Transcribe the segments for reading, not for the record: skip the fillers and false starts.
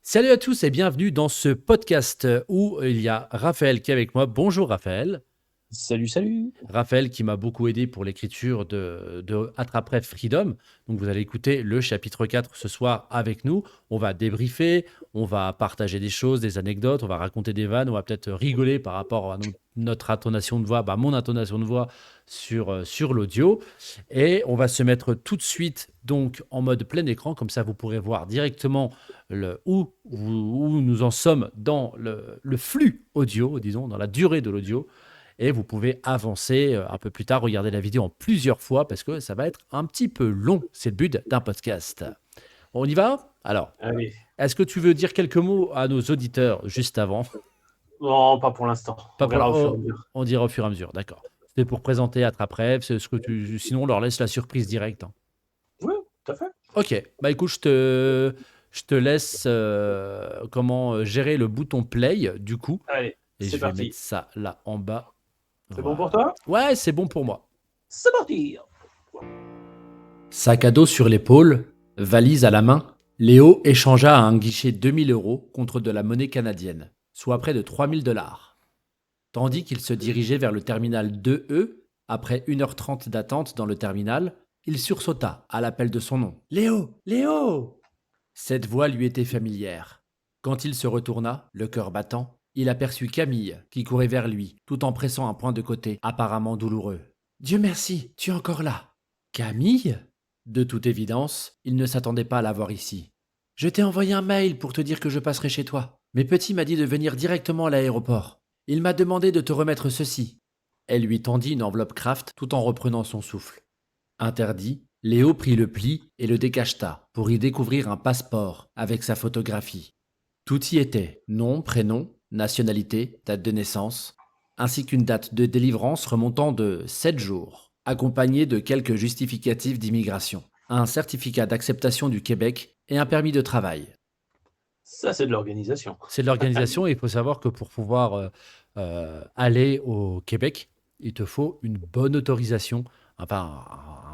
Salut à tous et bienvenue dans ce podcast où il y a Raphaël qui est avec moi. Bonjour Raphaël. Salut, salut. Raphaël qui m'a beaucoup aidé pour l'écriture de Attrape-Rêve Freedom. Donc vous allez écouter le chapitre 4 ce soir avec nous. On va débriefer, on va partager des choses, des anecdotes, on va raconter des vannes, on va peut-être rigoler par rapport à notre intonation de voix, mon intonation de voix sur l'audio. Et on va se mettre tout de suite donc en mode plein écran, comme ça vous pourrez voir directement où nous en sommes dans le flux audio, disons, dans la durée de l'audio. Et vous pouvez avancer un peu plus tard, regarder la vidéo en plusieurs fois parce que ça va être un petit peu long. C'est le but d'un podcast. On y va? Alors, Allez. est-ce que tu veux dire quelques mots à nos auditeurs juste avant? Non, pas pour l'instant. Pas On pour la- verra au fur et à oh, mesure. on dira au fur et à mesure, d'accord. C'était pour présenter Attrape-Rêve, c'est ce que sinon on leur laisse la surprise directe, hein. Oui, tout à fait. Ok, bah écoute, je te laisse gérer le bouton play du coup, Allez, et c'est je vais mettre parti. ça là en bas. C'est bon pour Voilà. toi? Ouais, c'est bon pour moi. C'est parti. Sac à dos sur l'épaule, valise à la main, Léo échangea à un guichet 2 000 € contre de la monnaie canadienne, soit près de 3 000 $. Tandis qu'il se dirigeait vers le terminal 2E, après 1h30 d'attente dans le terminal, il sursauta à l'appel de son nom. Léo, Léo. Cette voix lui était familière. Quand il se retourna, le cœur battant, il aperçut Camille qui courait vers lui, tout en pressant un point de côté, apparemment douloureux. Dieu merci, tu es encore là. Camille? De toute évidence, il ne s'attendait pas à la voir ici. Je t'ai envoyé un mail pour te dire que je passerai chez toi. Mais Petit m'a dit de venir directement à l'aéroport. Il m'a demandé de te remettre ceci. Elle lui tendit une enveloppe Kraft tout en reprenant son souffle. Interdit, Léo prit le pli et le décacheta pour y découvrir un passeport avec sa photographie. Tout y était, nom, prénom, nationalité, date de naissance, ainsi qu'une date de délivrance remontant de 7 jours, accompagnée de quelques justificatifs d'immigration, un certificat d'acceptation du Québec et un permis de travail. Ça, c'est de l'organisation. C'est de l'organisation et il faut savoir que pour pouvoir aller au Québec, il te faut une bonne autorisation, enfin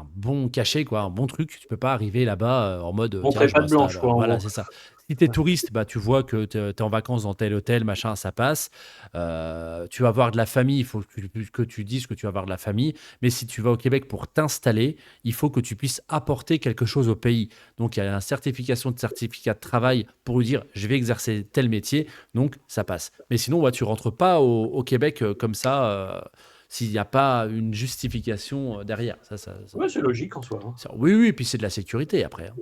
un bon cachet, quoi, un bon truc. Tu peux pas arriver là-bas en mode tiens, Montrer je pas de m'installe. blanche, quoi, en Voilà, gros. c'est ça. Si tu es touriste, bah, tu vois que tu es en vacances dans tel hôtel, machin, ça passe. Tu vas voir de la famille, il faut que tu dises que tu vas voir de la famille. Mais si tu vas au Québec pour t'installer, il faut que tu puisses apporter quelque chose au pays. Donc, il y a une certificat de travail pour lui dire je vais exercer tel métier, donc ça passe. Mais sinon, ouais, tu rentres pas au Québec comme ça s'il n'y a pas une justification derrière. Ouais, c'est logique en soi, hein. Oui, oui, et puis c'est de la sécurité après, hein.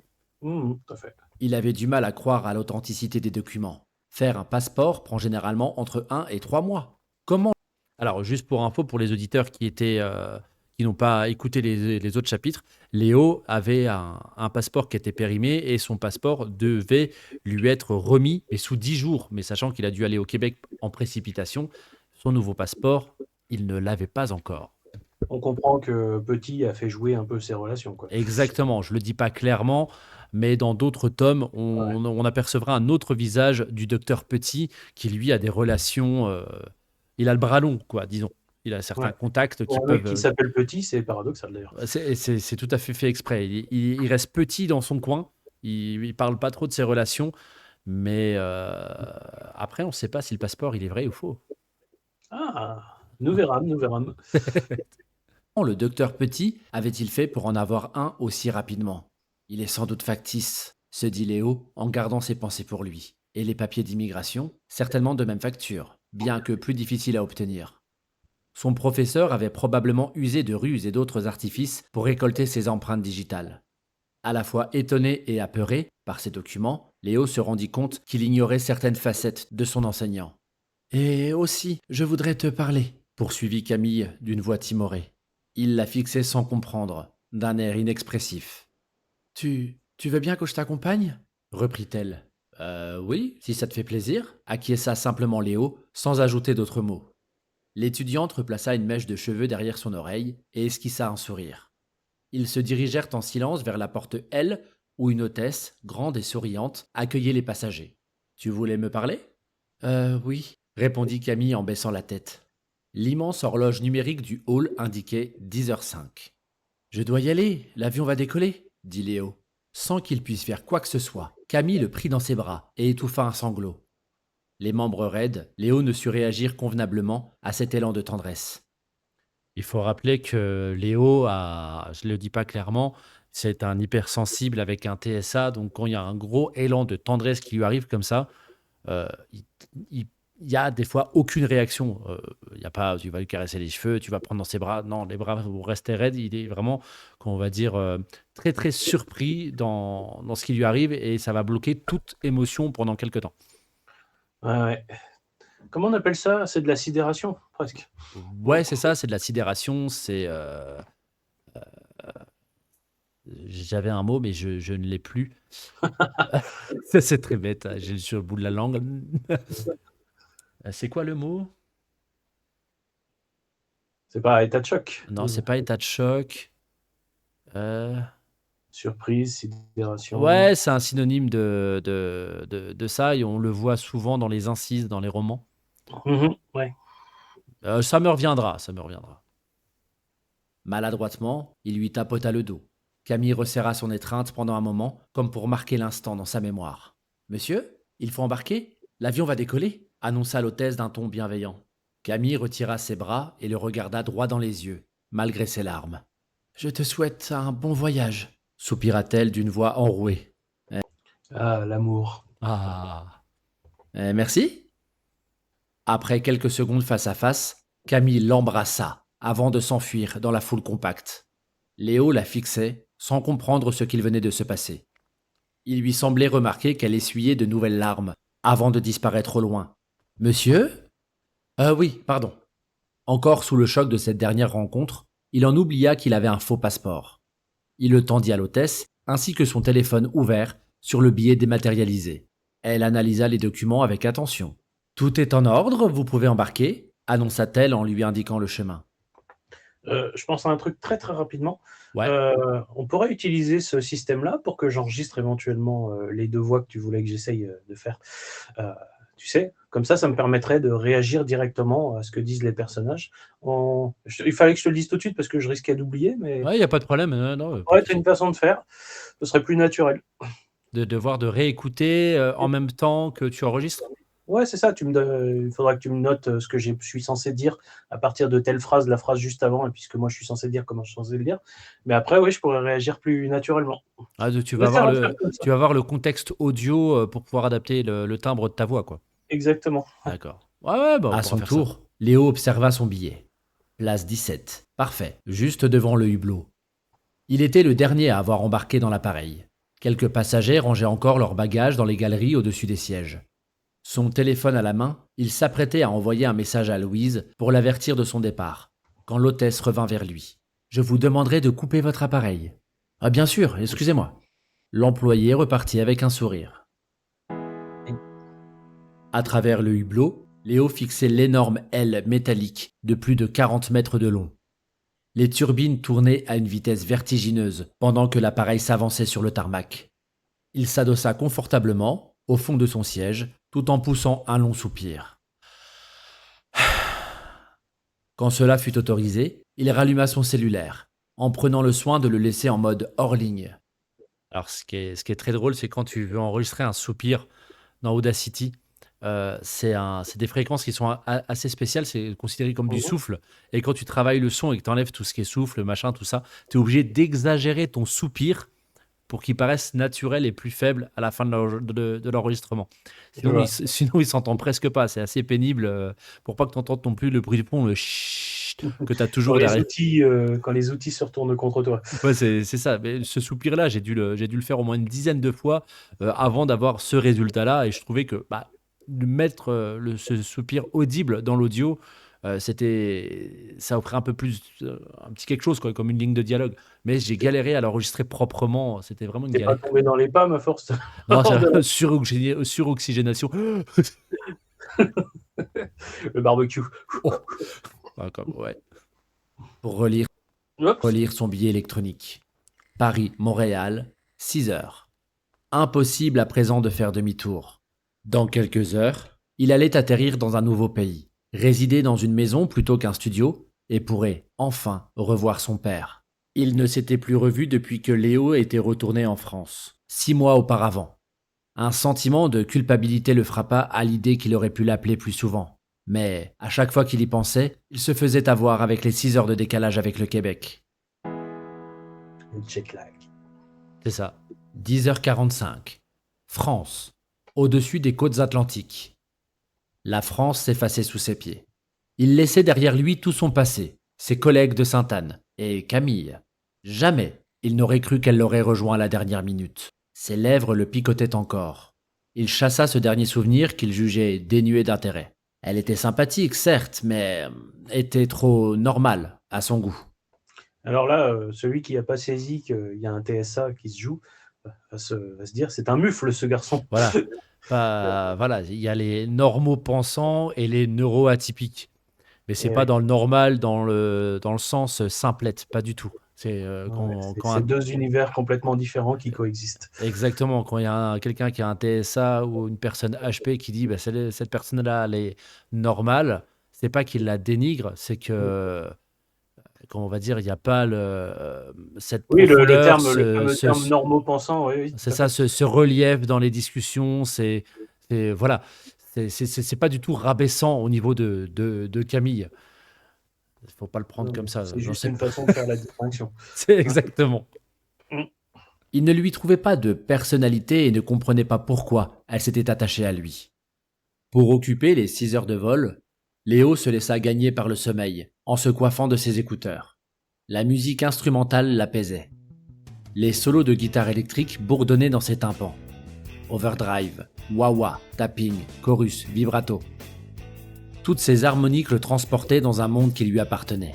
Tout à fait. Il avait du mal à croire à l'authenticité des documents. Faire un passeport prend généralement entre 1 et 3 mois. Comment? Alors, juste pour info, pour les auditeurs qui n'ont pas écouté les autres chapitres, Léo avait un passeport qui était périmé et son passeport devait lui être remis, mais sous 10 jours. Mais sachant qu'il a dû aller au Québec en précipitation, son nouveau passeport, il ne l'avait pas encore. On comprend que Petit a fait jouer un peu ses relations, quoi. Exactement, je ne le dis pas clairement, mais dans d'autres tomes, Ouais. on apercevra un autre visage du docteur Petit qui, lui, a des relations. Il a le bras long, quoi, disons. Il a certains Ouais. contacts qui Pour un mec peuvent. qui s'appelle Petit, c'est paradoxal, d'ailleurs. C'est tout à fait exprès. Il reste petit dans son coin. Il ne parle pas trop de ses relations, mais après, on ne sait pas si le passeport il est vrai ou faux. Ah, nous verrons, nous verrons. Comment le docteur Petit avait-il fait pour en avoir un aussi rapidement? Il est sans doute factice, se dit Léo en gardant ses pensées pour lui. Et les papiers d'immigration? Certainement de même facture, bien que plus difficiles à obtenir. Son professeur avait probablement usé de ruses et d'autres artifices pour récolter ses empreintes digitales. À la fois étonné et apeuré par ces documents, Léo se rendit compte qu'il ignorait certaines facettes de son enseignant. Et aussi, je voudrais te parler, poursuivit Camille d'une voix timorée. Il la fixait sans comprendre, d'un air inexpressif. Tu veux bien que je t'accompagne? Reprit-elle. Oui, si ça te fait plaisir, acquiesça simplement Léo, sans ajouter d'autres mots. L'étudiante replaça une mèche de cheveux derrière son oreille et esquissa un sourire. Ils se dirigèrent en silence vers la porte L, où une hôtesse, grande et souriante, accueillait les passagers. Tu voulais me parler? Oui, répondit Camille en baissant la tête. L'immense horloge numérique du hall indiquait 10h05. Je dois y aller, l'avion va décoller, dit Léo, sans qu'il puisse faire quoi que ce soit, Camille le prit dans ses bras et étouffa un sanglot. Les membres raides, Léo ne sut réagir convenablement à cet élan de tendresse. Il faut rappeler que Léo a, je ne le dis pas clairement, c'est un hypersensible avec un TSA, donc quand il y a un gros élan de tendresse qui lui arrive comme ça, euh, il, il- il y a des fois aucune réaction. Il y a pas, tu vas lui caresser les cheveux, tu vas prendre dans ses bras. Non, les bras vont rester raides. Il est vraiment, qu'on va dire, très très surpris dans ce qui lui arrive et ça va bloquer toute émotion pendant quelques temps. Ouais, ouais. Comment on appelle ça? C'est de la sidération, presque. Ouais, c'est ça, c'est de la sidération. J'avais un mot, mais je ne l'ai plus. Ça, c'est très bête, hein, j'ai sur le bout de la langue. C'est quoi le mot? C'est pas état de choc. Non, c'est pas état de choc. Euh, Surprise, sidération. Ouais, c'est un synonyme de ça et on le voit souvent dans les incises, dans les romans. Ouais. Ça me reviendra, ça me reviendra. Maladroitement, il lui tapota le dos. Camille resserra son étreinte pendant un moment, comme pour marquer l'instant dans sa mémoire. Monsieur, il faut embarquer? L'avion va décoller, annonça l'hôtesse d'un ton bienveillant. Camille retira ses bras et le regarda droit dans les yeux, malgré ses larmes. Je te souhaite un bon voyage, soupira-t-elle d'une voix enrouée. Ah, l'amour. Ah. Merci. Après quelques secondes face à face, Camille l'embrassa avant de s'enfuir dans la foule compacte. Léo la fixait sans comprendre ce qu'il venait de se passer. Il lui semblait remarquer qu'elle essuyait de nouvelles larmes avant de disparaître au loin. Monsieur? Oui, pardon. Encore sous le choc de cette dernière rencontre, il en oublia qu'il avait un faux passeport. Il le tendit à l'hôtesse, ainsi que son téléphone ouvert sur le billet dématérialisé. Elle analysa les documents avec attention. Tout est en ordre, vous pouvez embarquer, annonça-t-elle en lui indiquant le chemin. Je pense à un truc très très rapidement. Ouais. On pourrait utiliser ce système-là pour que j'enregistre éventuellement les deux voix que tu voulais que j'essaye de faire. Euh, Tu sais, comme ça me permettrait de réagir directement à ce que disent les personnages. Il fallait que je te le dise tout de suite parce que je risquais d'oublier, mais Ouais, il n'y a pas de problème, non, pas de ouais, c'est souci. une façon de faire. Ce serait plus naturel. De devoir de réécouter en même temps que tu enregistres. Ouais, c'est ça. Il faudra que tu me notes ce que je suis censé dire à partir de telle phrase, la phrase juste avant, et puis ce que moi je suis censé dire, comment je suis censé le dire. Mais après, oui, je pourrais réagir plus naturellement. Ah, On essaiera de faire comme ça. tu vas avoir le contexte audio pour pouvoir adapter le timbre de ta voix, quoi. Exactement. D'accord. Ouais, ouais, bah, on À pourra son faire ça. tour, Léo observa son billet. Place 17. Parfait, juste devant le hublot. Il était le dernier à avoir embarqué dans l'appareil. Quelques passagers rangeaient encore leurs bagages dans les galeries au-dessus des sièges. Son téléphone à la main, il s'apprêtait à envoyer un message à Louise pour l'avertir de son départ, quand l'hôtesse revint vers lui. Je vous demanderai de couper votre appareil. Ah bien sûr, excusez-moi. L'employé repartit avec un sourire. À travers le hublot, Léo fixait l'énorme aile métallique de plus de 40 mètres de long. Les turbines tournaient à une vitesse vertigineuse pendant que l'appareil s'avançait sur le tarmac. Il s'adossa confortablement au fond de son siège tout en poussant un long soupir. Quand cela fut autorisé, il ralluma son cellulaire, en prenant le soin de le laisser en mode hors ligne. Alors, ce qui est très drôle, c'est quand tu veux enregistrer un soupir dans Audacity, c'est des fréquences qui sont assez spéciales, c'est considéré comme du Mhm. souffle. Et quand tu travailles le son et que tu enlèves tout ce qui est souffle, machin, tout ça, tu es obligé d'exagérer ton soupir pour qu'il paraisse naturel et plus faible à la fin de l'enregistrement. Sinon, Voilà. sinon, il s'entend presque pas. C'est assez pénible pour pas que tu entendes non plus le bruit du pont, le chut que tu as toujours derrière. Quand les outils se retournent contre toi. Ouais, c'est ça. Mais ce soupir-là, j'ai dû le faire au moins une dizaine de fois avant d'avoir ce résultat-là. Et je trouvais que bah, de mettre ce soupir audible dans l'audio, ça offrait un peu plus, un petit quelque chose, quoi, comme une ligne de dialogue. Mais j'ai galéré à l'enregistrer proprement. C'était vraiment une T'es pas galère. tombé dans les pommes à force. Non, c'est de- la suroxygénation. Le barbecue. Oh. Ah, ouais. Pour relire, Hop. relire son billet électronique. Paris-Montréal, 6 heures. Impossible à présent de faire demi-tour. Dans quelques heures, il allait atterrir dans un nouveau pays, résider dans une maison plutôt qu'un studio, et pourrait enfin revoir son père. Il ne s'était plus revu depuis que Léo était retourné en France, 6 mois auparavant. Un sentiment de culpabilité le frappa à l'idée qu'il aurait pu l'appeler plus souvent. Mais à chaque fois qu'il y pensait, il se faisait avoir avec les 6 heures de décalage avec le Québec. Le jet lag. C'est ça. 10h45. France. Au-dessus des côtes atlantiques. La France s'effaçait sous ses pieds. Il laissait derrière lui tout son passé, ses collègues de Sainte-Anne et Camille. Jamais il n'aurait cru qu'elle l'aurait rejoint à la dernière minute. Ses lèvres le picotaient encore. Il chassa ce dernier souvenir qu'il jugeait dénué d'intérêt. Elle était sympathique, certes, mais était trop normale à son goût. Alors là, celui qui n'a pas saisi qu'il y a un TSA qui se joue va se dire c'est un mufle ce garçon. Voilà. Voilà, il y a les normaux pensants et les neuroatypiques. Mais c'est Et pas ouais. dans le normal, dans le sens simplette, pas du tout. C'est C'est deux univers complètement différents qui coexistent. exactement, quand il y a quelqu'un qui a un TSA ou une personne HP qui dit bah, cette personne-là, elle est normale, c'est pas qu'il la dénigre, c'est que, comment on va dire, il n'y a pas cette Oui, le profondeur, fameux terme normaux-pensant, oui, c'est tout à ça, fait. ce relief dans les discussions, voilà, c'est pas du tout rabaissant au niveau de Camille. Il faut pas le prendre comme ça. C'est J'en juste sais une pas. façon de faire la distinction. C'est exactement. Mm. Il ne lui trouvait pas de personnalité et ne comprenait pas pourquoi elle s'était attachée à lui. Pour occuper les 6 heures de vol, Léo se laissa gagner par le sommeil en se coiffant de ses écouteurs. La musique instrumentale l'apaisait. Les solos de guitare électrique bourdonnaient dans ses tympans. Overdrive, wah-wah, tapping, chorus, vibrato. Toutes ces harmoniques le transportaient dans un monde qui lui appartenait.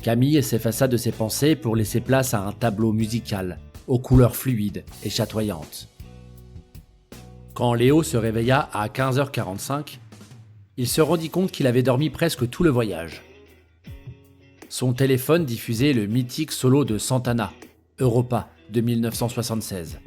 Camille s'effaça de ses pensées pour laisser place à un tableau musical, aux couleurs fluides et chatoyantes. Quand Léo se réveilla à 15h45, il se rendit compte qu'il avait dormi presque tout le voyage. Son téléphone diffusait le mythique solo de Santana, Europa, de 1976.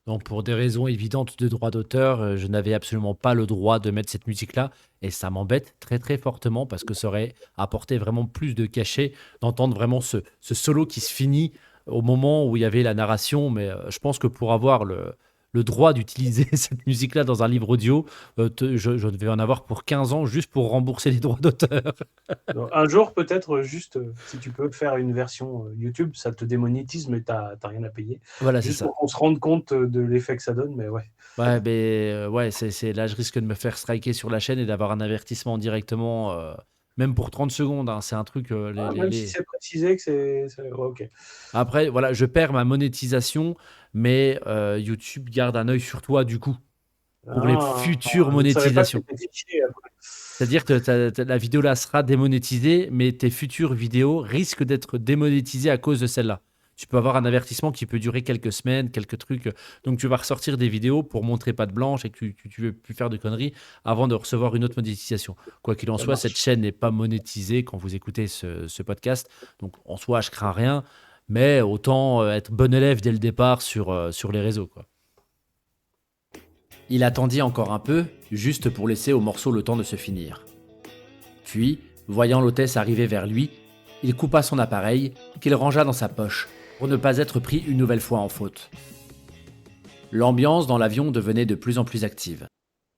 Donc pour des raisons évidentes de droit d'auteur, je n'avais absolument pas le droit de mettre cette musique-là, et ça m'embête très très fortement parce que ça aurait apporté vraiment plus de cachet d'entendre vraiment ce solo qui se finit au moment où il y avait la narration, mais je pense que pour avoir le droit d'utiliser cette musique-là dans un livre audio, je devais en avoir pour 15 ans juste pour rembourser les droits d'auteur. Donc, un jour, peut-être, juste, si tu peux faire une version YouTube, ça te démonétise, mais t'as rien à payer. Voilà, c'est Juste ça. pour qu'on se rende compte de l'effet que ça donne, mais ouais. Ouais, mais ouais, là, je risque de me faire striker sur la chaîne et d'avoir un avertissement directement, même pour 30 secondes. Hein, c'est un truc. Même si c'est précisé que ouais, ok. Après, voilà, je perds ma monétisation, mais YouTube garde un œil sur toi du coup pour les futures Je ne savais pas que monétisations. c'était fiché après. C'est-à-dire que la vidéo là sera démonétisée, mais tes futures vidéos risquent d'être démonétisées à cause de celle-là. Tu peux avoir un avertissement qui peut durer quelques semaines, quelques trucs. Donc tu vas ressortir des vidéos pour montrer patte blanche et que tu veux plus faire de conneries avant de recevoir une autre monétisation. Quoi qu'il en Ça soit, marche. cette chaîne n'est pas monétisée quand vous écoutez ce podcast. Donc en soi, je crains rien, mais autant être bon élève dès le départ sur les réseaux, quoi. Il attendit encore un peu, juste pour laisser au morceau le temps de se finir. Puis, voyant l'hôtesse arriver vers lui, il coupa son appareil, qu'il rangea dans sa poche, pour ne pas être pris une nouvelle fois en faute. L'ambiance dans l'avion devenait de plus en plus active.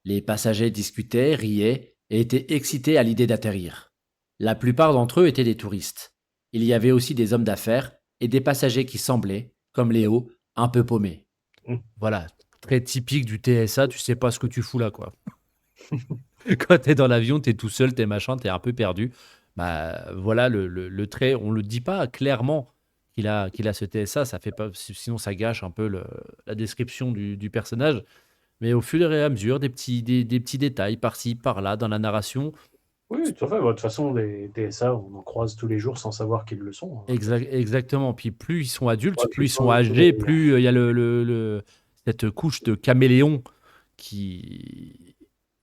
Les passagers discutaient, riaient et étaient excités à l'idée d'atterrir. La plupart d'entre eux étaient des touristes. Il y avait aussi des hommes d'affaires et des passagers qui semblaient, comme Léo, un peu paumés. Voilà, très typique du TSA, tu sais pas ce que tu fous là, quoi. Quand t'es dans l'avion, t'es tout seul, t'es machin, t'es un peu perdu. Bah voilà le trait, on le dit pas clairement qu'il a ce TSA, ça fait pas, sinon ça gâche un peu la description du personnage. Mais au fur et à mesure, des petits détails par-ci, par-là dans la narration. Oui, tout à fait. De toute façon, les TSA, on en croise tous les jours sans savoir qu'ils le sont. Hein. Exactement. Puis plus ils sont adultes, Ouais, plus ils puis sont toi, âgés, plus il y a cette couche de caméléon qui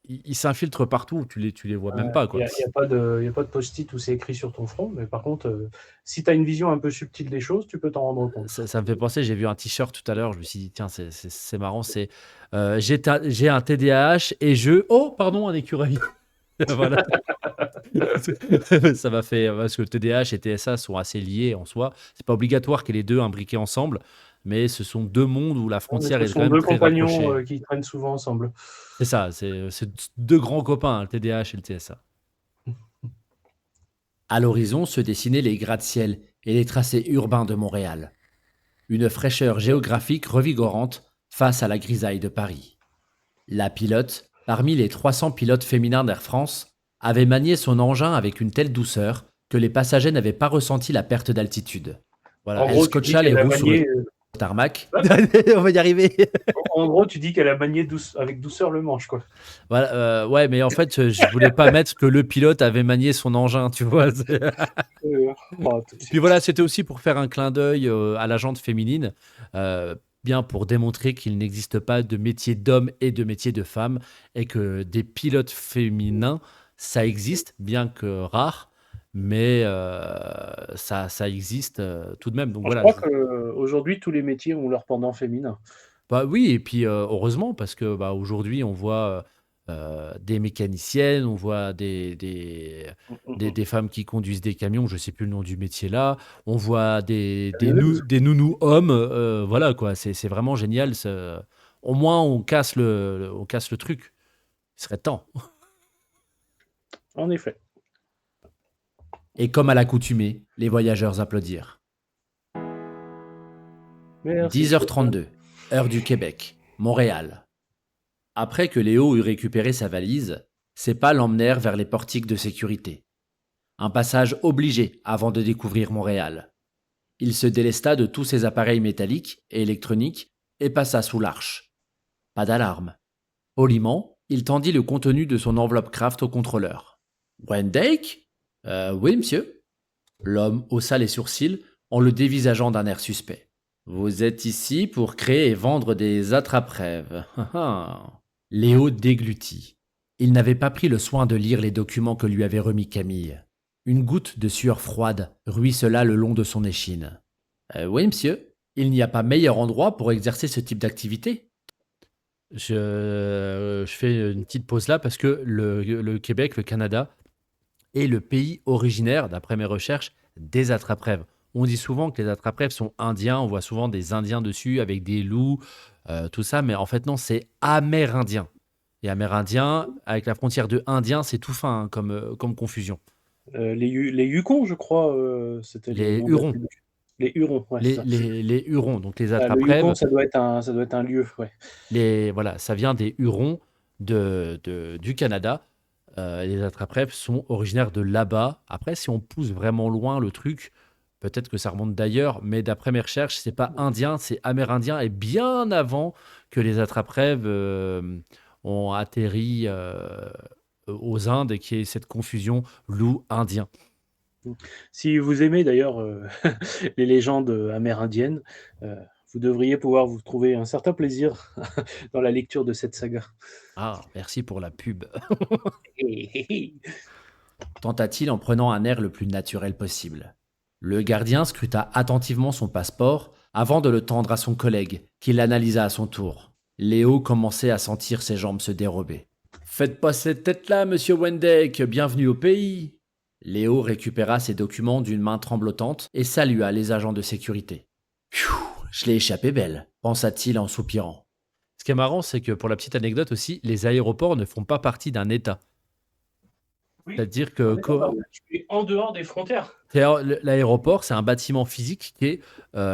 ils s'infiltrent partout. Tu les vois même pas, Il quoi. n'y a pas de post-it où c'est écrit sur ton front, mais par contre, si tu as une vision un peu subtile des choses, tu peux t'en rendre compte. Ça me fait penser, j'ai vu un t-shirt tout à l'heure, je me suis dit, tiens, c'est marrant, c'est j'ai un TDAH et oh, pardon, un écureuil. Voilà. Ça m'a fait, parce que le TDAH et TSA sont assez liés en soi. C'est pas obligatoire que les deux imbriqués ensemble, mais ce sont deux mondes où la Non, mais frontière ce est quand sont même deux très compagnons rapprochée. qui traînent souvent ensemble. C'est ça, c'est deux grands copains, hein, le TDAH et le TSA. À l'horizon se dessinaient les gratte-ciel et les tracés urbains de Montréal. Une fraîcheur géographique revigorante face à la grisaille de Paris. La pilote, parmi les 300 pilotes féminins d'Air France, avait manié son engin avec une telle douceur que les passagers n'avaient pas ressenti la perte d'altitude. Voilà, En elle gros, tu dis scotcha les qu'elle a roues sur le manié. tarmac. Ouais. On va y arriver. En gros, tu dis qu'elle a manié avec douceur le manche, quoi. Voilà, ouais, mais en fait, je voulais pas mettre que le pilote avait manié son engin, tu vois. Tout de Puis suite. voilà, c'était aussi pour faire un clin d'œil à la jante féminine, bien pour démontrer qu'il n'existe pas de métier d'homme et de métier de femme, et que des pilotes féminins, ça existe, bien que rare, mais ça existe tout de même. Donc Je voilà. crois qu'aujourd'hui, tous les métiers ont leur pendant féminin. Bah oui, et puis heureusement, parce que bah, aujourd'hui, on voit des mécaniciennes, on voit des femmes qui conduisent des camions, je ne sais plus le nom du métier là, on voit des nounous hommes, voilà quoi, c'est vraiment génial. Au moins, on casse le truc. Il serait temps. En effet. Et comme à l'accoutumée, les voyageurs applaudirent. Merci. 10h32, heure du Québec, Montréal. Après que Léo eut récupéré sa valise, ses pas l'emmenèrent vers les portiques de sécurité. Un passage obligé avant de découvrir Montréal. Il se délesta de tous ses appareils métalliques et électroniques et passa sous l'arche. Pas d'alarme. Poliment, il tendit le contenu de son enveloppe craft au contrôleur. Wendake ? Oui, monsieur. L'homme haussa les sourcils en le dévisageant d'un air suspect. Vous êtes ici pour créer et vendre des attrape-rêves. Léo déglutit. Il n'avait pas pris le soin de lire les documents que lui avait remis Camille. Une goutte de sueur froide ruissela le long de son échine. Oui, monsieur. Il n'y a pas meilleur endroit pour exercer ce type d'activité. Je fais une petite pause là parce que le Québec, le Canada, est le pays originaire, d'après mes recherches, des attrape-rêves. On dit souvent que les attrape-rêves sont indiens, on voit souvent des Indiens dessus avec des loups, tout ça, mais en fait non, c'est amérindien. Et amérindien, avec la frontière de indien, c'est tout fin hein, comme confusion. Les Yukons, je crois, c'était le Les nom de la Hurons, tribu. Les Hurons, ouais, c'est ça. les Hurons, donc les Le Yukon, attrape-rêves, ça doit être un lieu, ouais. voilà, ça vient des Hurons du Canada. Les attrape-rêves sont originaires de là-bas. Après, si on pousse vraiment loin le truc, peut-être que ça remonte d'ailleurs, mais d'après mes recherches, c'est pas indien, c'est amérindien, et bien avant que les attrape-rêves ont atterri aux Indes et qu'il y ait cette confusion loup-indien. Si vous aimez d'ailleurs les légendes amérindiennes, vous devriez pouvoir vous trouver un certain plaisir dans la lecture de cette saga. Ah, merci pour la pub. Tenta-t-il en prenant un air le plus naturel possible. Le gardien scruta attentivement son passeport avant de le tendre à son collègue, qui l'analysa à son tour. Léo commençait à sentir ses jambes se dérober. « Faites pas cette tête-là, monsieur Wendake, bienvenue au pays !» Léo récupéra ses documents d'une main tremblotante et salua les agents de sécurité. « Pfiou, je l'ai échappé belle !» pensa-t-il en soupirant. Ce qui est marrant, c'est que pour la petite anecdote aussi, les aéroports ne font pas partie d'un État. Oui, C'est-à-dire que tu es en dehors des frontières. l'aéroport, c'est un bâtiment physique qui est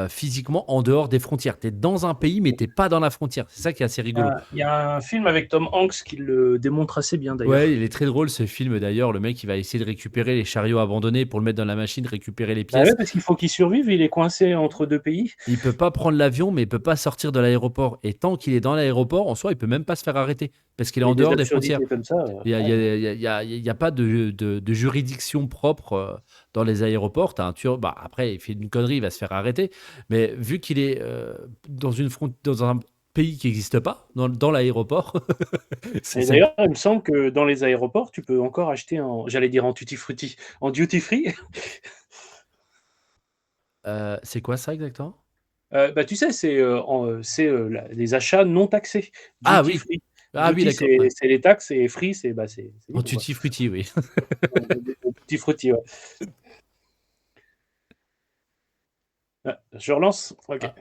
physiquement en dehors des frontières. Tu es dans un pays, mais tu pas dans la frontière. C'est ça qui est assez rigolo. Il y a un film avec Tom Hanks qui le démontre assez bien d'ailleurs. Ouais, il est très drôle ce film d'ailleurs. Le mec, il va essayer de récupérer les chariots abandonnés pour le mettre dans la machine, récupérer les Bah pièces. ouais, parce qu'il faut qu'il survive, il est coincé entre deux pays. Il peut pas prendre l'avion, mais il peut pas sortir de l'aéroport. Et tant qu'il est dans l'aéroport, en soi, il peut même pas se faire arrêter parce qu'il est en Et des dehors des absurdités frontières. comme ça. Il y a pas de juridiction propre dans les aéroports. T'as un tueur. Bah, après, il fait une connerie, il va se faire arrêter. Mais vu qu'il est dans un pays qui n'existe pas, dans l'aéroport. Et d'ailleurs, il me semble que dans les aéroports, tu peux encore acheter j'allais dire en tutti frutti, en duty free. C'est quoi ça exactement? Bah, tu sais, c'est les achats non taxés. Ah Duty oui. free. Ah oui, Duty, d'accord. Ouais. c'est les taxes et free, c'est En libre, quoi. tutti frutti, oui. Tutti frutti, ouais. Ah, je relance. Ok. Ah.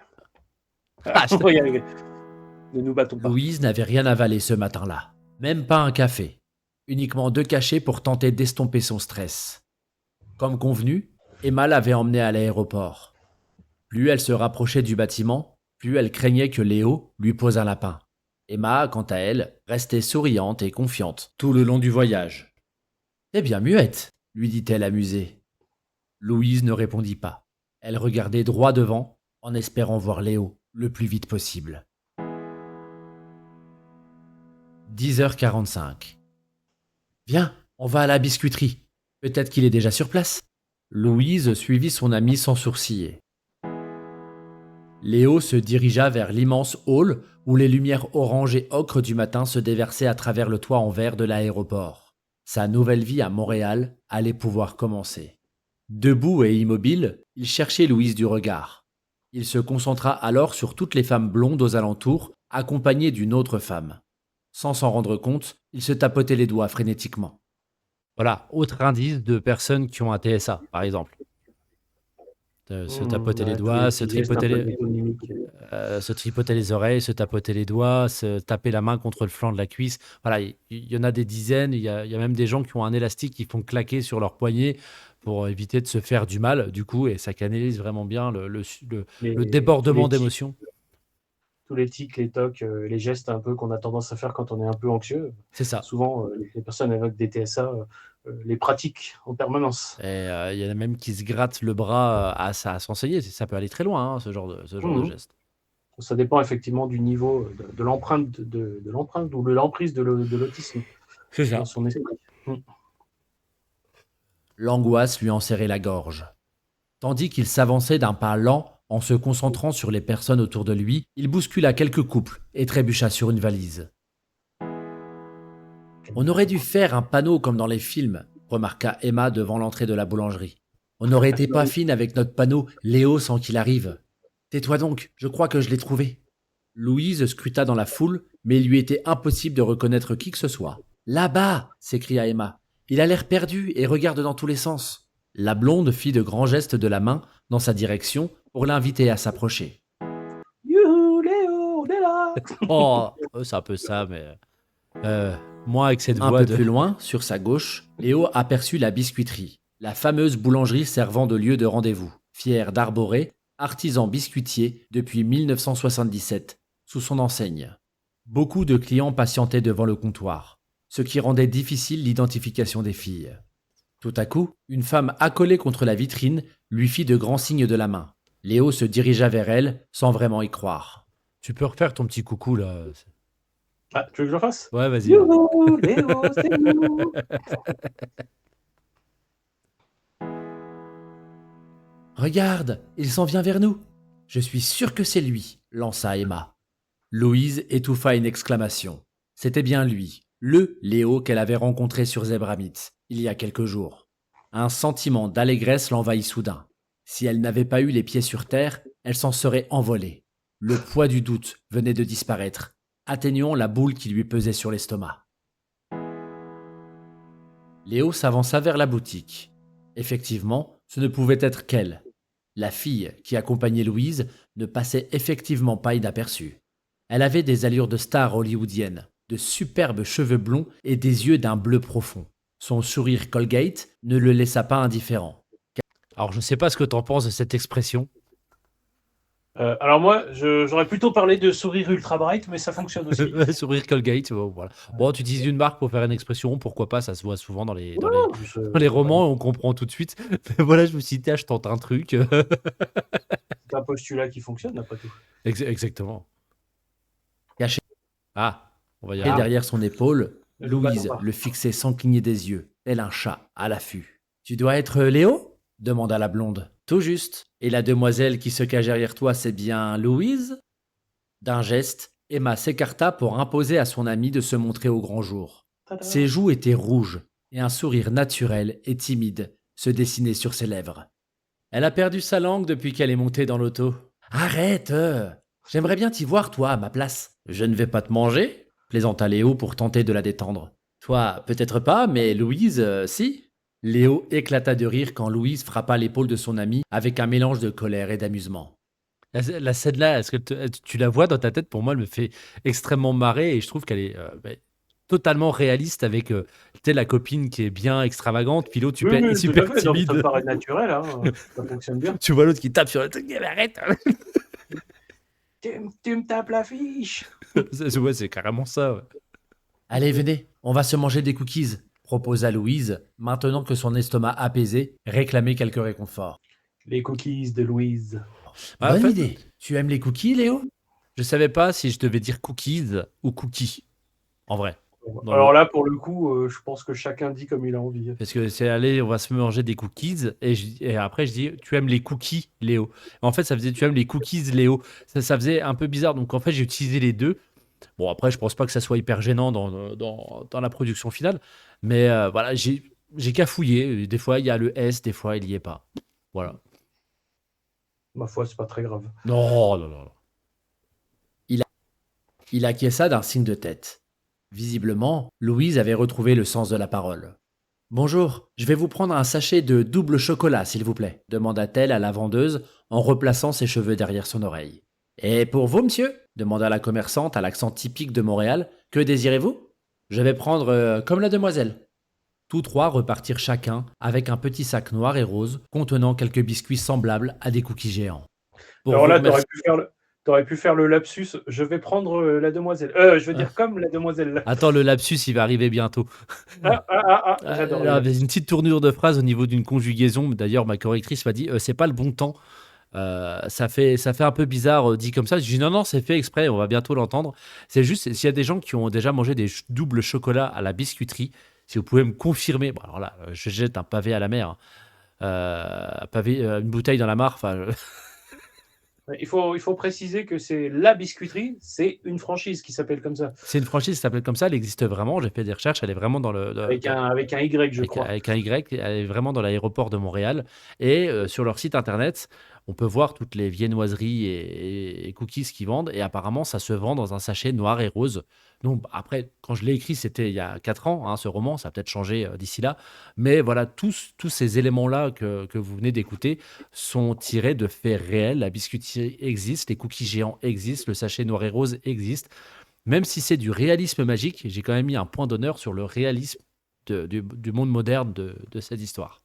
On va y arriver. Ne nous battons pas. Louise n'avait rien avalé ce matin-là, même pas un café, uniquement 2 cachets pour tenter d'estomper son stress. Comme convenu, Emma l'avait emmenée à l'aéroport. Plus elle se rapprochait du bâtiment, plus elle craignait que Léo lui pose un lapin. Emma, quant à elle, restait souriante et confiante tout le long du voyage. « T'es bien muette », lui dit-elle amusée. Louise ne répondit pas. Elle regardait droit devant, en espérant voir Léo le plus vite possible. 10h45. « Viens, on va à la biscuiterie. Peut-être qu'il est déjà sur place. » Louise suivit son amie sans sourciller. Léo se dirigea vers l'immense hall où les lumières orange et ocre du matin se déversaient à travers le toit en verre de l'aéroport. Sa nouvelle vie à Montréal allait pouvoir commencer. Debout et immobile, il cherchait Louise du regard. Il se concentra alors sur toutes les femmes blondes aux alentours, accompagnées d'une autre femme. Sans s'en rendre compte, il se tapotait les doigts frénétiquement. Voilà, autre indice de personnes qui ont un TSA, par exemple. Se tapoter les doigts, se tripoter les oreilles, se tapoter les doigts, se taper la main contre le flanc de la cuisse. Voilà, il y en a des dizaines. Il y a même des gens qui ont un élastique qui font claquer sur leur poignet pour éviter de se faire du mal, du coup, et ça canalise vraiment bien le débordement d'émotions. Tous les tics, les tocs, les gestes un peu qu'on a tendance à faire quand on est un peu anxieux. C'est ça. Souvent, les personnes avec des TSA les pratiquent en permanence. Et il y en a même qui se grattent le bras à s'enseigner. Ça peut aller très loin, hein, ce genre de geste. Ça dépend effectivement du niveau de l'empreinte de l'empreinte ou de l'emprise de l'autisme. C'est ça. Dans son esprit. L'angoisse lui enserrait la gorge. Tandis qu'il s'avançait d'un pas lent en se concentrant sur les personnes autour de lui, il bouscula quelques couples et trébucha sur une valise. « On aurait dû faire un panneau comme dans les films », remarqua Emma devant l'entrée de la boulangerie. « On n'aurait été pas fine avec notre panneau « Léo sans qu'il arrive ». Tais-toi donc, je crois que je l'ai trouvé. Louise scruta dans la foule, mais il lui était impossible de reconnaître qui que ce soit. « Là-bas !» s'écria Emma. « Il a l'air perdu et regarde dans tous les sens. » La blonde fit de grands gestes de la main dans sa direction pour l'inviter à s'approcher. « Youhou, Léo, on est là !» Oh, c'est un peu ça, mais... moi, avec cette voix... Un peu plus loin, sur sa gauche, Léo aperçut la biscuiterie, la fameuse boulangerie servant de lieu de rendez-vous, fière d'arborer, artisan biscuitier depuis 1977, sous son enseigne. Beaucoup de clients patientaient devant le comptoir, ce qui rendait difficile l'identification des filles. Tout à coup, une femme accolée contre la vitrine lui fit de grands signes de la main. Léo se dirigea vers elle sans vraiment y croire. « Tu peux refaire ton petit coucou, là ?» Ah, tu veux que je le fasse ? Ouais, vas-y. Youhou, Léo, c'est nous. « Regarde, il s'en vient vers nous. Je suis sûr que c'est lui, » lança Emma. Louise étouffa une exclamation. C'était bien lui, le Léo qu'elle avait rencontré sur Zebramit, il y a quelques jours. Un sentiment d'allégresse l'envahit soudain. Si elle n'avait pas eu les pieds sur terre, elle s'en serait envolée. Le poids du doute venait de disparaître, atteignant la boule qui lui pesait sur l'estomac. Léo s'avança vers la boutique. Effectivement, ce ne pouvait être qu'elle. La fille qui accompagnait Louise ne passait effectivement pas inaperçue. Elle avait des allures de star hollywoodienne, de superbes cheveux blonds et des yeux d'un bleu profond. Son sourire Colgate ne le laissa pas indifférent. Alors, je ne sais pas ce que tu en penses de cette expression. Alors moi, j'aurais plutôt parlé de sourire ultra bright, mais ça fonctionne aussi. Sourire Colgate, voilà. Bon, tu utilises une marque pour faire une expression, pourquoi pas, ça se voit souvent dans les romans, on comprend tout de suite. Mais voilà, je me suis dit, je tente un truc. C'est un postulat qui fonctionne, après tout. Exactement. Caché. Ah, on va y aller. Derrière son épaule, Louise le fixait sans cligner des yeux, tel un chat à l'affût. « Tu dois être Léo ?» demanda la blonde. « Tout juste. Et la demoiselle qui se cache derrière toi, c'est bien Louise ?» D'un geste, Emma s'écarta pour imposer à son amie de se montrer au grand jour. Ses joues étaient rouges et un sourire naturel et timide se dessinait sur ses lèvres. Elle a perdu sa langue depuis qu'elle est montée dans l'auto. « Arrête! J'aimerais bien t'y voir, toi, à ma place. »« Je ne vais pas te manger ?» plaisanta Léo pour tenter de la détendre. « Toi, peut-être pas, mais Louise, si ?» Léo éclata de rire quand Louise frappa l'épaule de son ami avec un mélange de colère et d'amusement. « La scène-là, est-ce que tu la vois dans ta tête? Pour moi, elle me fait extrêmement marrer et je trouve qu'elle est totalement réaliste avec tu sais, la copine qui est bien extravagante, puis l'autre Oui, super, oui, tout à super fait. Non, mais ça me timide. paraît naturel, hein, ça fonctionne bien. Tu vois l'autre qui tape sur le truc, mais arrête! Tu me tapes la fiche. Ouais, c'est carrément ça. Ouais. Allez, venez, on va se manger des cookies, proposa Louise, maintenant que son estomac apaisé réclamait quelques réconforts. Les cookies de Louise. Ah, en Bonne fait, idée. Tu aimes les cookies, Léo? je savais pas si je devais dire cookies ou cookies, en vrai. Dans Alors le... là, pour le coup, je pense que chacun dit comme il a envie. Parce que c'est allé, on va se manger des cookies, et après je dis, tu aimes les cookies, Léo. En fait, ça faisait, tu aimes les cookies, Léo. Ça faisait un peu bizarre, donc en fait, j'ai utilisé les deux. Bon, après, je pense pas que ça soit hyper gênant dans la production finale, mais voilà, j'ai cafouillé. Des fois, il y a le S, des fois, il y est pas. Voilà. Ma foi, c'est pas très grave. Non, non, non, non. Il acquiesça d'un signe de tête. Visiblement, Louise avait retrouvé le sens de la parole. Bonjour, je vais vous prendre un sachet de double chocolat, s'il vous plaît, demanda-t-elle à la vendeuse en replaçant ses cheveux derrière son oreille. Et pour vous, monsieur demanda la commerçante à l'accent typique de Montréal. Que désirez-vous? Je vais prendre comme la demoiselle. Tous trois repartirent chacun avec un petit sac noir et rose contenant quelques biscuits semblables à des cookies géants. Pour Alors vous là, remercier. t'aurais pu faire le lapsus. Je vais prendre la demoiselle. Je veux dire comme la demoiselle. Attends, le lapsus, il va arriver bientôt. J'adore les Là, lapsus. une petite tournure de phrase au niveau d'une conjugaison. D'ailleurs, ma correctrice m'a dit c'est pas le bon temps. Ça fait un peu bizarre dit comme ça. Je dis non, non, c'est fait exprès, on va bientôt l'entendre. C'est juste, s'il y a des gens qui ont déjà mangé des doubles chocolats à la biscuiterie, si vous pouvez me confirmer. Bon, alors là, je jette un pavé à la mer. Hein. Une bouteille dans la mare. Enfin, Il faut préciser que c'est la biscuiterie, c'est une franchise qui s'appelle comme ça, c'est une franchise qui s'appelle comme ça, elle existe vraiment. J'ai fait des recherches, elle est vraiment dans le. avec un Y, je crois. Avec un Y, elle est vraiment dans l'aéroport de Montréal. Et sur leur site internet, on peut voir toutes les viennoiseries et cookies qu'ils vendent. Et apparemment, ça se vend dans un sachet noir et rose. Donc après, quand je l'ai écrit, c'était il y a 4 ans, hein, ce roman. Ça a peut-être changé d'ici là. Mais voilà, tous ces éléments-là que vous venez d'écouter sont tirés de faits réels. La biscuiterie existe, les cookies géants existent, le sachet noir et rose existe. Même si c'est du réalisme magique, j'ai quand même mis un point d'honneur sur le réalisme du monde moderne de cette histoire.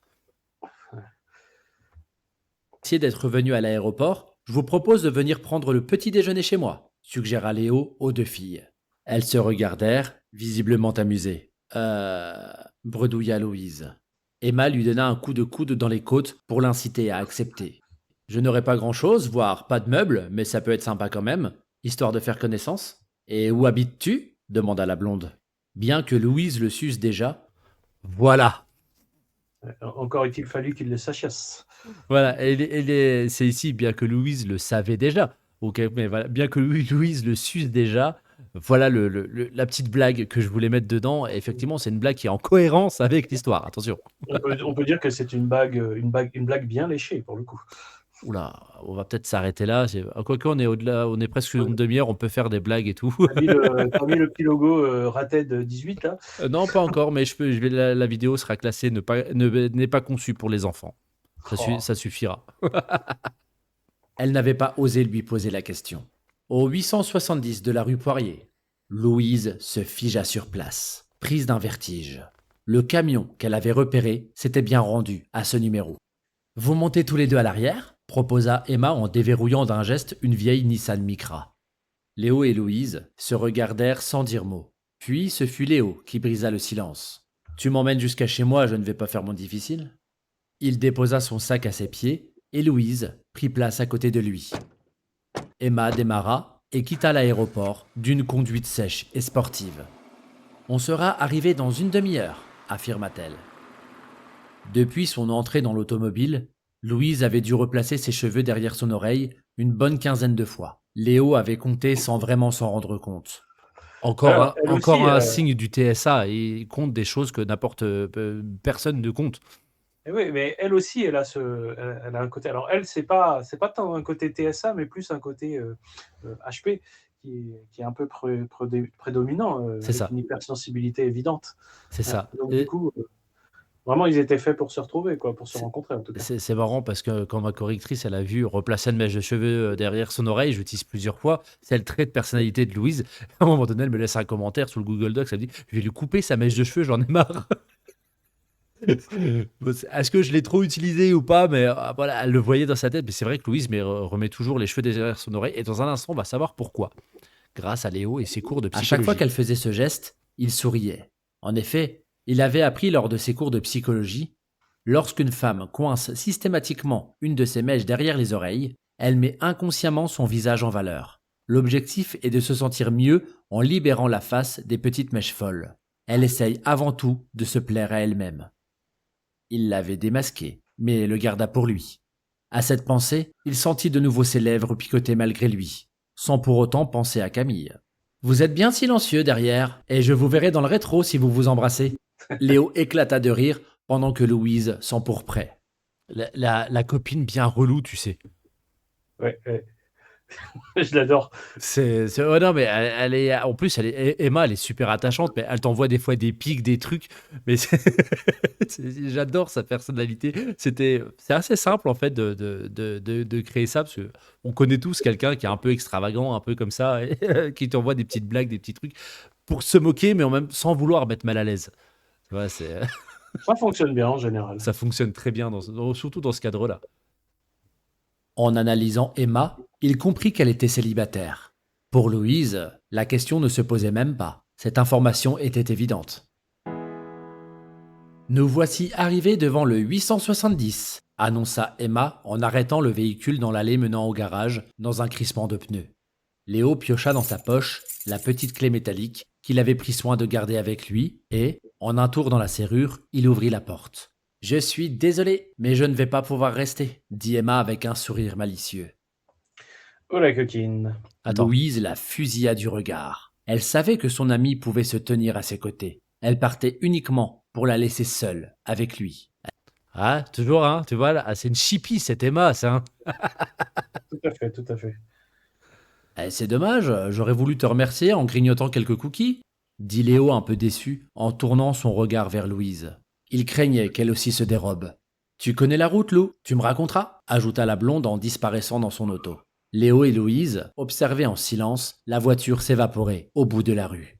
Merci d'être venu à l'aéroport. Je vous propose de venir prendre le petit déjeuner chez moi, suggéra Léo aux deux filles. Elles se regardèrent, visiblement amusées. Bredouilla Louise. Emma lui donna un coup de coude dans les côtes pour l'inciter à accepter. Je n'aurai pas grand-chose, voire pas de meubles, mais ça peut être sympa quand même, histoire de faire connaissance. Et où habites-tu demanda la blonde. Bien que Louise le susse déjà. Voilà. Encore est-il fallu qu'il le sachiesse. Voilà. C'est ici, bien que Louise le savait déjà. Ok, mais voilà, bien que Louise le suce déjà, voilà la petite blague que je voulais mettre dedans. Et effectivement, c'est une blague qui est en cohérence avec l'histoire. Attention. On peut dire que c'est une blague bien léchée, pour le coup. Oula, on va peut-être s'arrêter là. Quoique, on est au-delà, on est presque une demi-heure, on peut faire des blagues et tout. T'as mis le petit logo Rated 18, là. Non, pas encore, mais la vidéo sera classée n'est pas conçue pour les enfants. Oh. Ça suffira. Elle n'avait pas osé lui poser la question. Au 870 de la rue Poirier, Louise se figea sur place, prise d'un vertige. Le camion qu'elle avait repéré s'était bien rendu à ce numéro. Vous montez tous les deux à l'arrière proposa Emma en déverrouillant d'un geste une vieille Nissan Micra. Léo et Louise se regardèrent sans dire mot. Puis ce fut Léo qui brisa le silence. Tu m'emmènes jusqu'à chez moi, je ne vais pas faire mon difficile. Il déposa son sac à ses pieds et Louise prit place à côté de lui. Emma démarra et quitta l'aéroport d'une conduite sèche et sportive. On sera arrivé dans une demi-heure, affirma-t-elle. Depuis son entrée dans l'automobile, Louise avait dû replacer ses cheveux derrière son oreille une bonne quinzaine de fois. Léo avait compté sans vraiment s'en rendre compte. Encore Elle encore aussi, un signe du TSA. Il compte des choses que n'importe personne ne compte. oui, mais elle aussi, elle a un côté. Alors elle, c'est pas tant un côté TSA, mais plus un côté HP qui est un peu prédominant, C'est avec ça. une hypersensibilité évidente. C'est ça. Donc du coup, Vraiment, ils étaient faits pour se retrouver, quoi, pour se rencontrer en tout cas. C'est marrant parce que quand ma correctrice, elle a vu replacer une mèche de cheveux derrière son oreille, j'utilise plusieurs fois, c'est le trait de personnalité de Louise. À un moment donné, elle me laisse un commentaire sur le Google Docs, elle me dit: «Je vais lui couper sa mèche de cheveux, j'en ai marre». Bon, est-ce que je l'ai trop utilisé ou pas? Mais voilà, elle le voyait dans sa tête. Mais c'est vrai que Louise remet toujours les cheveux derrière son oreille. Et dans un instant, on va savoir pourquoi. Grâce à Léo et ses cours de psychologie. À chaque fois qu'elle faisait ce geste, il souriait. En effet, il avait appris lors de ses cours de psychologie: lorsqu'une femme coince systématiquement une de ses mèches derrière les oreilles, elle met inconsciemment son visage en valeur. L'objectif est de se sentir mieux en libérant la face des petites mèches folles. Elle essaye avant tout de se plaire à elle-même. Il l'avait démasqué, mais le garda pour lui. À cette pensée, il sentit de nouveau ses lèvres picoter malgré lui, sans pour autant penser à Camille. Vous êtes bien silencieux derrière, et je vous verrai dans le rétro si vous vous embrassez. Léo éclata de rire pendant que Louise s'empourprait. La copine bien relou, tu sais. Ouais. Je l'adore. Ouais, non, mais elle est, en plus, Emma, elle est super attachante, mais elle t'envoie des fois des pics, des trucs. Mais j'adore sa personnalité. C'est assez simple, en fait, de créer ça, parce qu'on connaît tous quelqu'un qui est un peu extravagant, un peu comme ça, et qui t'envoie des petites blagues, des petits trucs, pour se moquer, mais même sans vouloir mettre mal à l'aise. Tu vois, Ça fonctionne bien en général. ça fonctionne très bien, surtout dans ce cadre-là. En analysant Emma, il comprit qu'elle était célibataire. Pour Louise, la question ne se posait même pas. Cette information était évidente. Nous voici arrivés devant le 870, annonça Emma en arrêtant le véhicule dans l'allée menant au garage, dans un crissement de pneus. Léo piocha dans sa poche la petite clé métallique qu'il avait pris soin de garder avec lui et, en un tour dans la serrure, il ouvrit la porte. « Je suis désolé, mais je ne vais pas pouvoir rester, » dit Emma avec un sourire malicieux. Oh la coquine. Attends. Louise la fusilla du regard. Elle savait que son amie pouvait se tenir à ses côtés. Elle partait uniquement pour la laisser seule avec lui. Ah, toujours, hein, tu vois, là, c'est une chipie cette Emma, ça. Hein. Tout à fait, tout à fait. C'est dommage, j'aurais voulu te remercier en grignotant quelques cookies, dit Léo un peu déçu en tournant son regard vers Louise. Il craignait qu'elle aussi se dérobe. Tu connais la route, Lou, tu me raconteras, ajouta la blonde en disparaissant dans son auto. Léo et Louise observaient en silence la voiture s'évaporer au bout de la rue.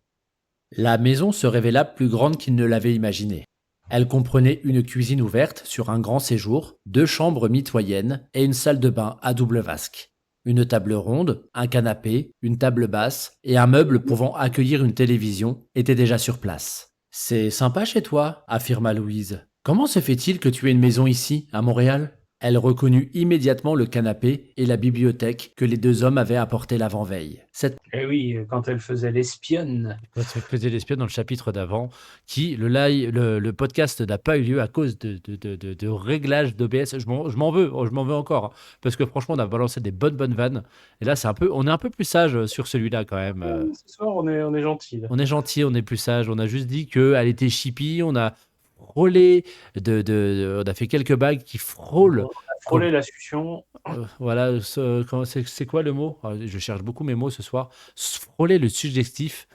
La maison se révéla plus grande qu'ils ne l'avaient imaginé. Elle comprenait une cuisine ouverte sur un grand séjour, 2 chambres mitoyennes et une salle de bain à double vasque. Une table ronde, un canapé, une table basse et un meuble pouvant accueillir une télévision étaient déjà sur place. « C'est sympa chez toi », affirma Louise. « Comment se fait-il que tu aies une maison ici, à Montréal ?» Elle reconnut immédiatement le canapé et la bibliothèque que les 2 hommes avaient apporté l'avant-veille. Eh oui, quand elle faisait l'espionne. Quand elle faisait l'espionne dans le chapitre d'avant, le podcast n'a pas eu lieu à cause de réglages d'OBS. Je m'en veux encore, hein, parce que franchement, on a balancé des bonnes vannes. Et là, on est un peu plus sage sur celui-là quand même. Ce soir, on est gentil. On est gentil, on est plus sage. On a juste dit qu'elle était chippie, on a frôlé on a fait quelques bagues qui frôlent. On a frôlé la succion. Voilà, c'est quoi le mot? Je cherche beaucoup mes mots ce soir. Frôler le suggestif.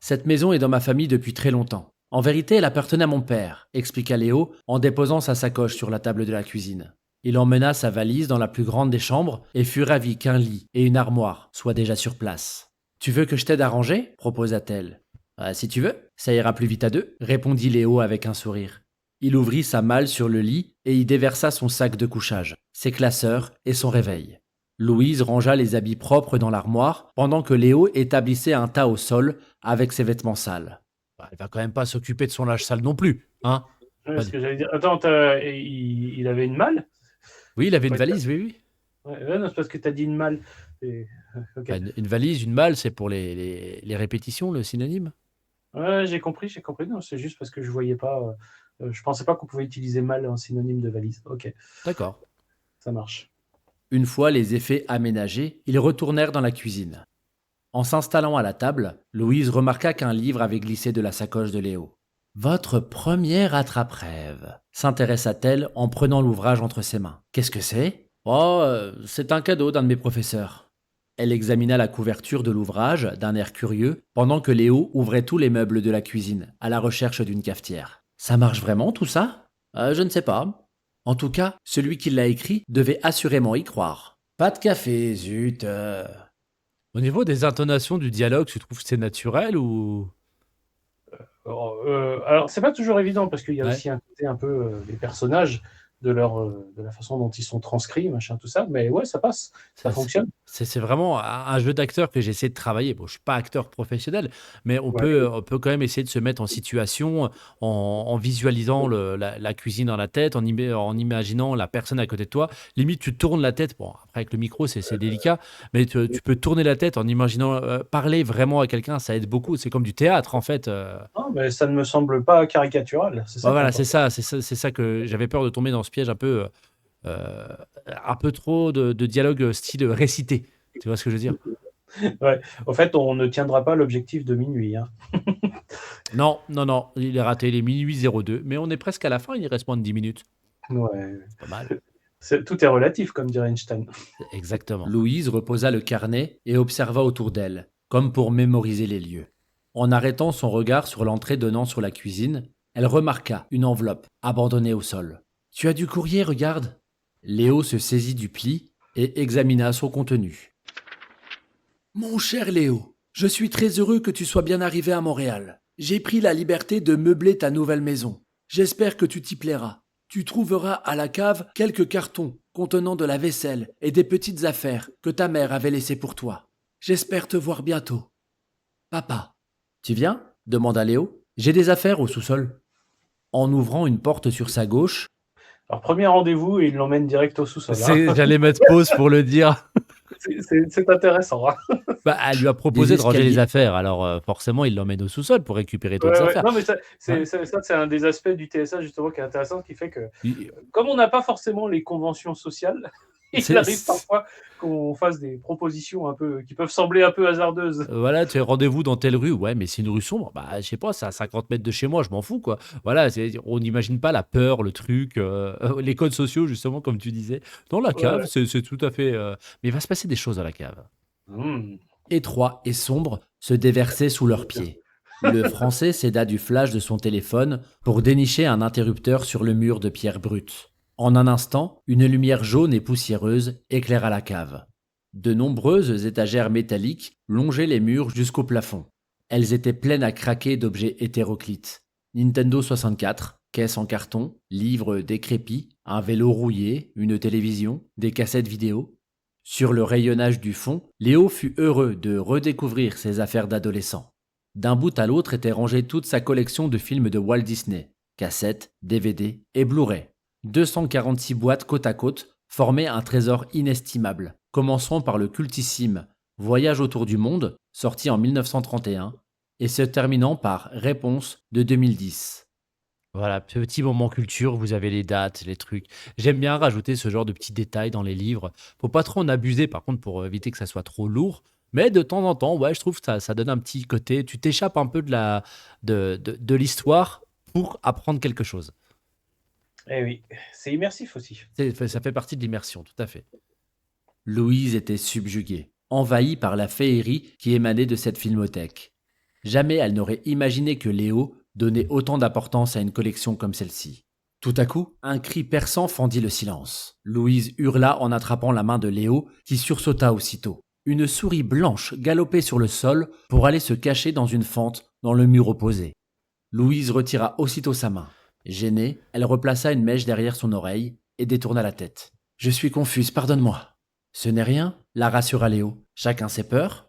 Cette maison est dans ma famille depuis très longtemps. En vérité, elle appartenait à mon père, expliqua Léo en déposant sa sacoche sur la table de la cuisine. Il emmena sa valise dans la plus grande des chambres et fut ravi qu'un lit et une armoire soient déjà sur place. « Tu veux que je t'aide à ranger ?» proposa-t-elle. « Si tu veux, ça ira plus vite à 2, » répondit Léo avec un sourire. Il ouvrit sa malle sur le lit et y déversa son sac de couchage, ses classeurs et son réveil. Louise rangea les habits propres dans l'armoire pendant que Léo établissait un tas au sol avec ses vêtements sales. Elle va quand même pas s'occuper de son linge sale non plus, hein? Ouais, ce que j'allais dire. Attends, il avait une malle? Oui, il avait une valise, oui. Ouais, non, c'est parce que tu as dit une malle. Okay. Une valise, une malle, c'est pour les répétitions, le synonyme? Ouais, j'ai compris. Non, c'est juste parce que je voyais pas. Je pensais pas qu'on pouvait utiliser malle en synonyme de valise. Ok. D'accord. Ça marche. Une fois les effets aménagés, ils retournèrent dans la cuisine. En s'installant à la table, Louise remarqua qu'un livre avait glissé de la sacoche de Léo. « Votre première attrape-rêve » s'intéressa-t-elle en prenant l'ouvrage entre ses mains. « Qu'est-ce que c'est ?»« Oh, c'est un cadeau d'un de mes professeurs. » Elle examina la couverture de l'ouvrage d'un air curieux, pendant que Léo ouvrait tous les meubles de la cuisine, à la recherche d'une cafetière. Ça marche vraiment tout ça? Je ne sais pas. En tout cas, celui qui l'a écrit devait assurément y croire. Pas de café, zut. Au niveau des intonations du dialogue, tu trouves que c'est naturel ou... Alors, c'est pas toujours évident parce qu'il y a Ouais. aussi un côté un peu des personnages de la façon dont ils sont transcrits, machin, tout ça. Mais ouais, ça passe, ça Ça, fonctionne. c'est vraiment un jeu d'acteur que j'essaie de travailler. Bon, je suis pas acteur professionnel, mais Ouais. on peut quand même essayer de se mettre en situation en visualisant la cuisine dans la tête, en imaginant la personne à côté de toi. Limite, tu tournes la tête. Bon, après, avec le micro, c'est délicat, mais tu peux tourner la tête en imaginant parler vraiment à quelqu'un. Ça aide beaucoup. C'est comme du théâtre, en fait. Non, mais ça ne me semble pas caricatural. C'est Ouais, ça qui est voilà, important. c'est ça que j'avais peur de tomber dans ce piège euh, un peu trop de dialogue style récité. Tu vois ce que je veux dire? Ouais. Au fait, on ne tiendra pas l'objectif de minuit, hein. Non, non, non, il est raté, il est minuit 02, mais on est presque à la fin, il reste moins de 10 minutes. Ouais. C'est pas mal. Tout est relatif, comme dirait Einstein. Exactement. Louise reposa le carnet et observa autour d'elle, comme pour mémoriser les lieux. En arrêtant son regard sur l'entrée donnant sur la cuisine, elle remarqua une enveloppe abandonnée au sol. Tu as du courrier, regarde. Léo se saisit du pli et examina son contenu. Mon cher Léo, je suis très heureux que tu sois bien arrivé à Montréal. J'ai pris la liberté de meubler ta nouvelle maison. J'espère que tu t'y plairas. Tu trouveras à la cave quelques cartons contenant de la vaisselle et des petites affaires que ta mère avait laissées pour toi. J'espère te voir bientôt. Papa. Tu viens? Demanda Léo. J'ai des affaires au sous-sol. En ouvrant une porte sur sa gauche, Alors, premier rendez-vous, et il l'emmène direct au sous-sol, hein. J'allais mettre pause pour le dire. C'est intéressant, hein. Bah, elle lui a des proposé de ranger les escaliers. affaires, alors forcément, il l'emmène au sous-sol pour récupérer Ouais, d'autres ouais. affaires. Non, mais Hein. c'est un des aspects du TSA justement qui est intéressant, qui fait que Il- comme on n'a pas forcément les conventions sociales, il c'est- arrive parfois qu'on fasse des propositions un peu qui peuvent sembler un peu hasardeuses. Voilà, tu as rendez-vous dans telle rue. Ouais, mais c'est une rue sombre. Bah, je sais pas, c'est à 50 mètres de chez moi, je m'en fous, quoi. Voilà, on n'imagine pas la peur, le truc, les codes sociaux, justement, comme tu disais. Dans la Ouais, cave, ouais. c'est tout à fait. Mais il va se passer des choses à la cave. Mmh. Étroits et sombres, se déversaient sous leurs pieds. Le Français s'aida du flash de son téléphone pour dénicher un interrupteur sur le mur de pierre brute. En un instant, une lumière jaune et poussiéreuse éclaira la cave. De nombreuses étagères métalliques longeaient les murs jusqu'au plafond. Elles étaient pleines à craquer d'objets hétéroclites. Nintendo 64, caisse en carton, livres décrépits, un vélo rouillé, une télévision, des cassettes vidéo. Sur le rayonnage du fond, Léo fut heureux de redécouvrir ses affaires d'adolescent. D'un bout à l'autre était rangée toute sa collection de films de Walt Disney, cassettes, DVD et Blu-ray. 246 boîtes côte à côte formaient un trésor inestimable, commençant par le cultissime Voyage autour du monde, sorti en 1931, et se terminant par Réponse de 2010. Voilà, petit moment culture, vous avez les dates, les trucs. J'aime bien rajouter ce genre de petits détails dans les livres. Faut pas trop en abuser, par contre, pour éviter que ça soit trop lourd. Mais de temps en temps, ouais, je trouve que ça donne un petit côté. Tu t'échappes un peu de l'histoire pour apprendre quelque chose. Eh oui, c'est immersif aussi. Ça fait partie de l'immersion, tout à fait. Louise était subjuguée, envahie par la féerie qui émanait de cette filmothèque. Jamais elle n'aurait imaginé que Léo donnait autant d'importance à une collection comme celle-ci. Tout à coup, un cri perçant fendit le silence. Louise hurla en attrapant la main de Léo, qui sursauta aussitôt. Une souris blanche galopait sur le sol pour aller se cacher dans une fente dans le mur opposé. Louise retira aussitôt sa main. Gênée, elle replaça une mèche derrière son oreille et détourna la tête. Je suis confuse, pardonne-moi. Ce n'est rien, la rassura Léo. Chacun ses peurs.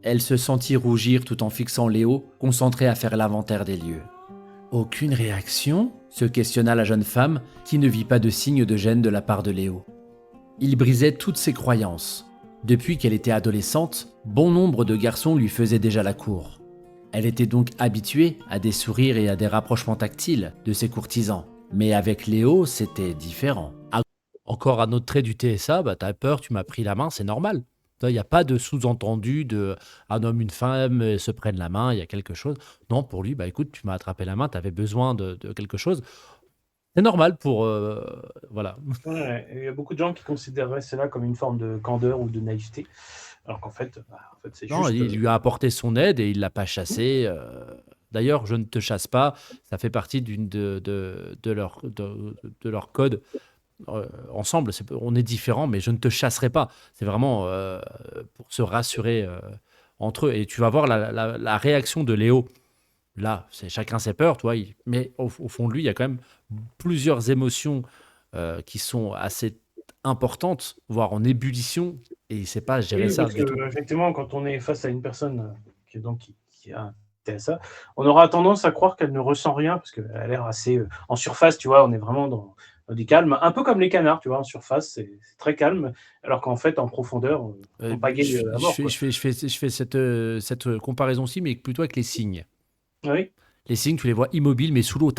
Elle se sentit rougir tout en fixant Léo, concentré à faire l'inventaire des lieux. Aucune réaction se questionna la jeune femme, qui ne vit pas de signe de gêne de la part de Léo. Il brisait toutes ses croyances. Depuis qu'elle était adolescente, bon nombre de garçons lui faisaient déjà la cour. Elle était donc habituée à des sourires et à des rapprochements tactiles de ses courtisans. Mais avec Léo, c'était différent. Encore un autre trait du TSA, bah, t'as peur, tu m'as pris la main, c'est normal. Il n'y a pas de sous-entendu de un homme, une femme se prennent la main, il y a quelque chose. Non, pour lui, bah écoute, tu m'as attrapé la main, tu avais besoin de quelque chose. C'est normal pour. Voilà. Ouais, il y a beaucoup de gens qui considéreraient cela comme une forme de candeur ou de naïveté. Alors qu'en fait, c'est Non, juste. il lui a apporté son aide et il l'a pas chassé. D'ailleurs, je ne te chasse pas. Ça fait partie de leur code ensemble. On est différents, mais je ne te chasserai pas. C'est vraiment pour se rassurer entre eux. Et tu vas voir la réaction de Léo. Là, c'est chacun ses peurs, toi. Mais au fond de lui, il y a quand même plusieurs émotions qui sont assez importantes, voire en ébullition. Et il ne sait pas gérer Oui, ça parce du tout. que effectivement, quand on est face à une personne qui a un TSA, on aura tendance à croire qu'elle ne ressent rien parce qu'elle a l'air assez en surface, tu vois, on est vraiment dans du calme, un peu comme les canards, tu vois, en surface, c'est très calme, alors qu'en fait, en profondeur, on pagaie à mort, quoi. Je fais cette comparaison-ci, mais plutôt avec les cygnes. Oui, Les cygnes, tu les vois immobiles, mais sous l'eau,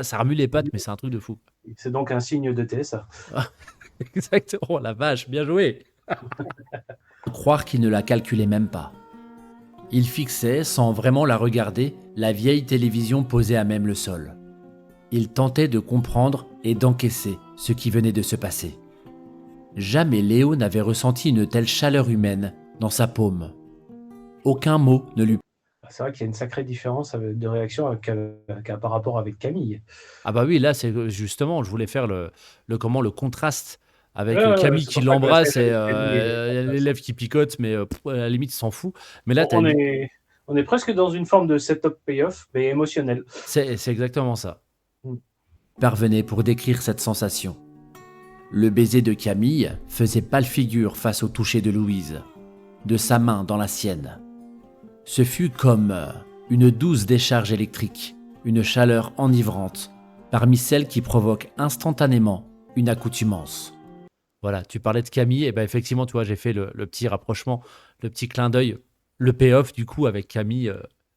ça remue les pattes, mais c'est un truc de fou. c'est donc un signe de TSA. Exactement, oh, la vache, bien joué. Croire qu'il ne la calculait même pas. Il fixait, sans vraiment la regarder, la vieille télévision posée à même le sol. Il tentait de comprendre et d'encaisser ce qui venait de se passer. Jamais Léo n'avait ressenti une telle chaleur humaine dans sa paume. Aucun mot ne lui... C'est vrai qu'il y a une sacrée différence de réaction par rapport avec Camille. Ah bah oui, là, c'est justement, je voulais faire le contraste avec Ouais, Camille c'est qui pour ça que la l'embrasse scène et avec Camille est l'élève intéressante. qui picote, mais à la limite, il s'en fout. Mais là, On est presque dans une forme de setup payoff, mais émotionnel. c'est exactement ça. Mm. parvenait pour décrire cette sensation. Le baiser de Camille faisait pâle figure face au toucher de Louise, de sa main dans la sienne. Ce fut comme une douce décharge électrique, une chaleur enivrante, parmi celles qui provoquent instantanément une accoutumance. Voilà, tu parlais de Camille, et ben effectivement, tu vois, j'ai fait le petit rapprochement, le petit clin d'œil, le payoff du coup avec Camille,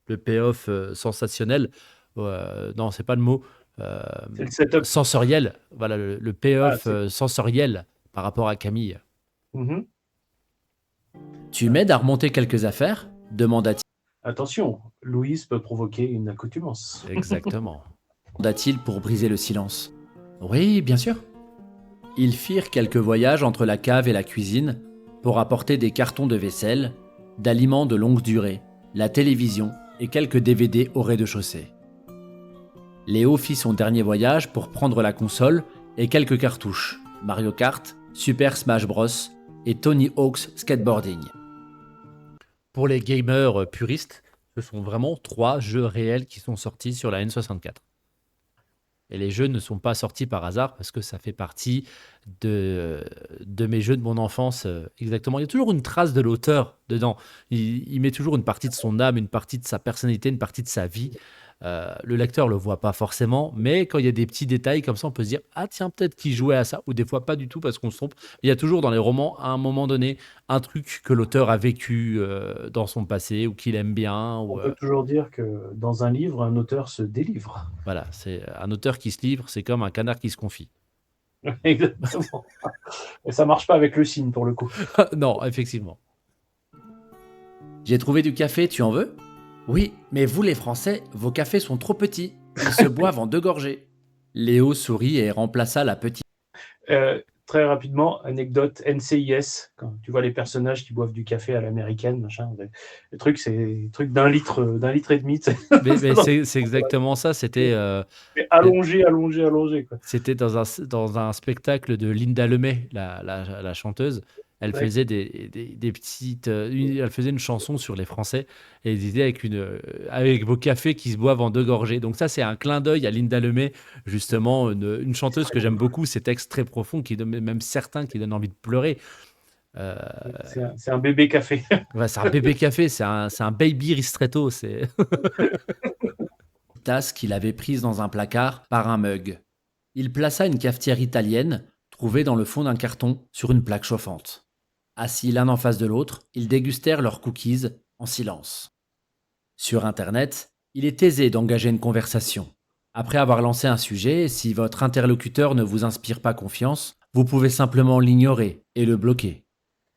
le payoff sensationnel. Non, c'est pas le mot. euh, C'est le setup. Sensoriel. Voilà, le Ah, payoff sensoriel par rapport à Camille. Mhm. Tu m'aides à remonter quelques affaires demanda-t-il Attention, Louise peut provoquer une accoutumance. Exactement. pour briser le silence. Oui, bien sûr. Ils firent quelques voyages entre la cave et la cuisine pour apporter des cartons de vaisselle, d'aliments de longue durée, la télévision et quelques DVD au rez-de-chaussée. Léo fit son dernier voyage pour prendre la console et quelques cartouches, Mario Kart, Super Smash Bros et Tony Hawk's Skateboarding. Pour les gamers puristes, ce sont vraiment 3 jeux réels qui sont sortis sur la N64. Et les jeux ne sont pas sortis par hasard parce que ça fait partie de mes jeux de mon enfance. Exactement. Il y a toujours une trace de l'auteur dedans. Il met toujours une partie de son âme, une partie de sa personnalité, une partie de sa vie. Le lecteur le voit pas forcément, mais quand il y a des petits détails comme ça, on peut se dire ah tiens peut-être qu'il jouait à ça, ou des fois pas du tout parce qu'on se trompe. Il y a toujours dans les romans à un moment donné un truc que l'auteur a vécu dans son passé ou qu'il aime bien. On peut toujours dire que dans un livre, un auteur se délivre. Voilà, c'est un auteur qui se livre, c'est comme un canard qui se confie. Exactement. Et ça marche pas avec le signe pour le coup. Non, effectivement. J'ai trouvé du café, tu en veux? Oui, mais vous les Français, vos cafés sont trop petits. Ils se boivent en 2 gorgées. Léo sourit et remplaça la petite. Très rapidement, anecdote NCIS, quand tu vois les personnages qui boivent du café à l'américaine, machin, le truc, c'est des trucs d'un litre et demi. Mais c'est exactement ça. Allongé, allongé, allongé, quoi. C'était dans un spectacle de Linda Lemay, la chanteuse. Elle Ouais. faisait des petites. Elle faisait une chanson sur les Français et elle disait avec vos cafés qui se boivent en 2 gorgées. Donc, ça, c'est un clin d'œil à Linda Lemay, justement, une chanteuse que j'aime beaucoup. Ces textes très profonds, même certains qui donnent envie de pleurer. C'est un bébé café. Ouais, c'est un bébé café, c'est un baby ristretto. tasse qu'il avait prise dans un placard par un mug. Il plaça une cafetière italienne, trouvée dans le fond d'un carton, sur une plaque chauffante. Assis l'un en face de l'autre, ils dégustèrent leurs cookies en silence. Sur Internet, il est aisé d'engager une conversation. Après avoir lancé un sujet, si votre interlocuteur ne vous inspire pas confiance, vous pouvez simplement l'ignorer et le bloquer.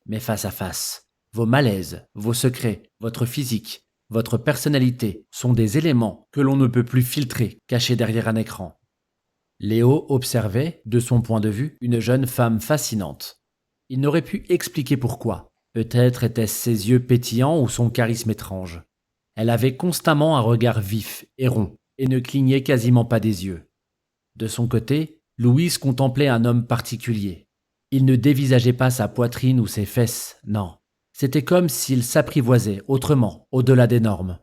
Mais face à face, vos malaises, vos secrets, votre physique, votre personnalité sont des éléments que l'on ne peut plus filtrer, cachés derrière un écran. Léo observait, de son point de vue, une jeune femme fascinante. Il n'aurait pu expliquer pourquoi. Peut-être étaient-ce ses yeux pétillants ou son charisme étrange. Elle avait constamment un regard vif et rond, et ne clignait quasiment pas des yeux. De son côté, Louise contemplait un homme particulier. Il ne dévisageait pas sa poitrine ou ses fesses, non. C'était comme s'il s'apprivoisait autrement, au-delà des normes.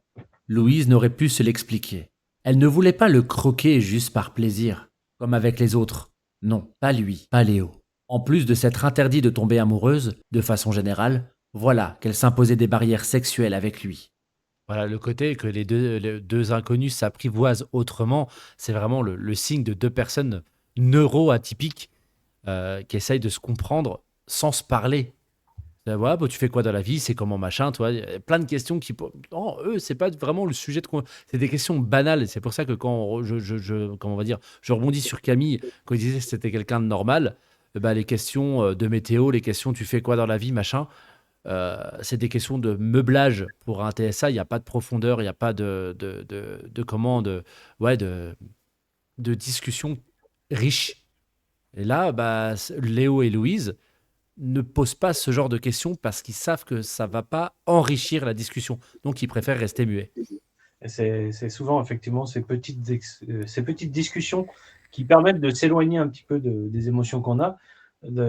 Louise n'aurait pu se l'expliquer. Elle ne voulait pas le croquer juste par plaisir, comme avec les autres. Non, pas lui, pas Léo. En plus de s'être interdit de tomber amoureuse, de façon générale, voilà qu'elle s'imposait des barrières sexuelles avec lui. Voilà, le côté que les deux inconnus s'apprivoisent autrement, c'est vraiment le signe de deux personnes neuro-atypiques qui essayent de se comprendre sans se parler. Ouais, bah, tu fais quoi dans la vie? C'est comment machin, toi? Il y a plein de questions qui. Non, eux, c'est pas vraiment le sujet de. C'est des questions banales. C'est pour ça que quand comment on va dire, je rebondis sur Camille, quand il disait que c'était quelqu'un de normal, bah, les questions de météo, les questions tu fais quoi dans la vie, machin, c'est des questions de meublage pour un TSA. Il n'y a pas de profondeur, il n'y a pas de comment, ouais, de discussion riche. Et là, bah, Léo et Louise ne posent pas ce genre de questions parce qu'ils savent que ça va pas enrichir la discussion. Donc, ils préfèrent rester muets. Et c'est souvent effectivement ces petites discussions qui permettent de s'éloigner un petit peu des émotions qu'on a,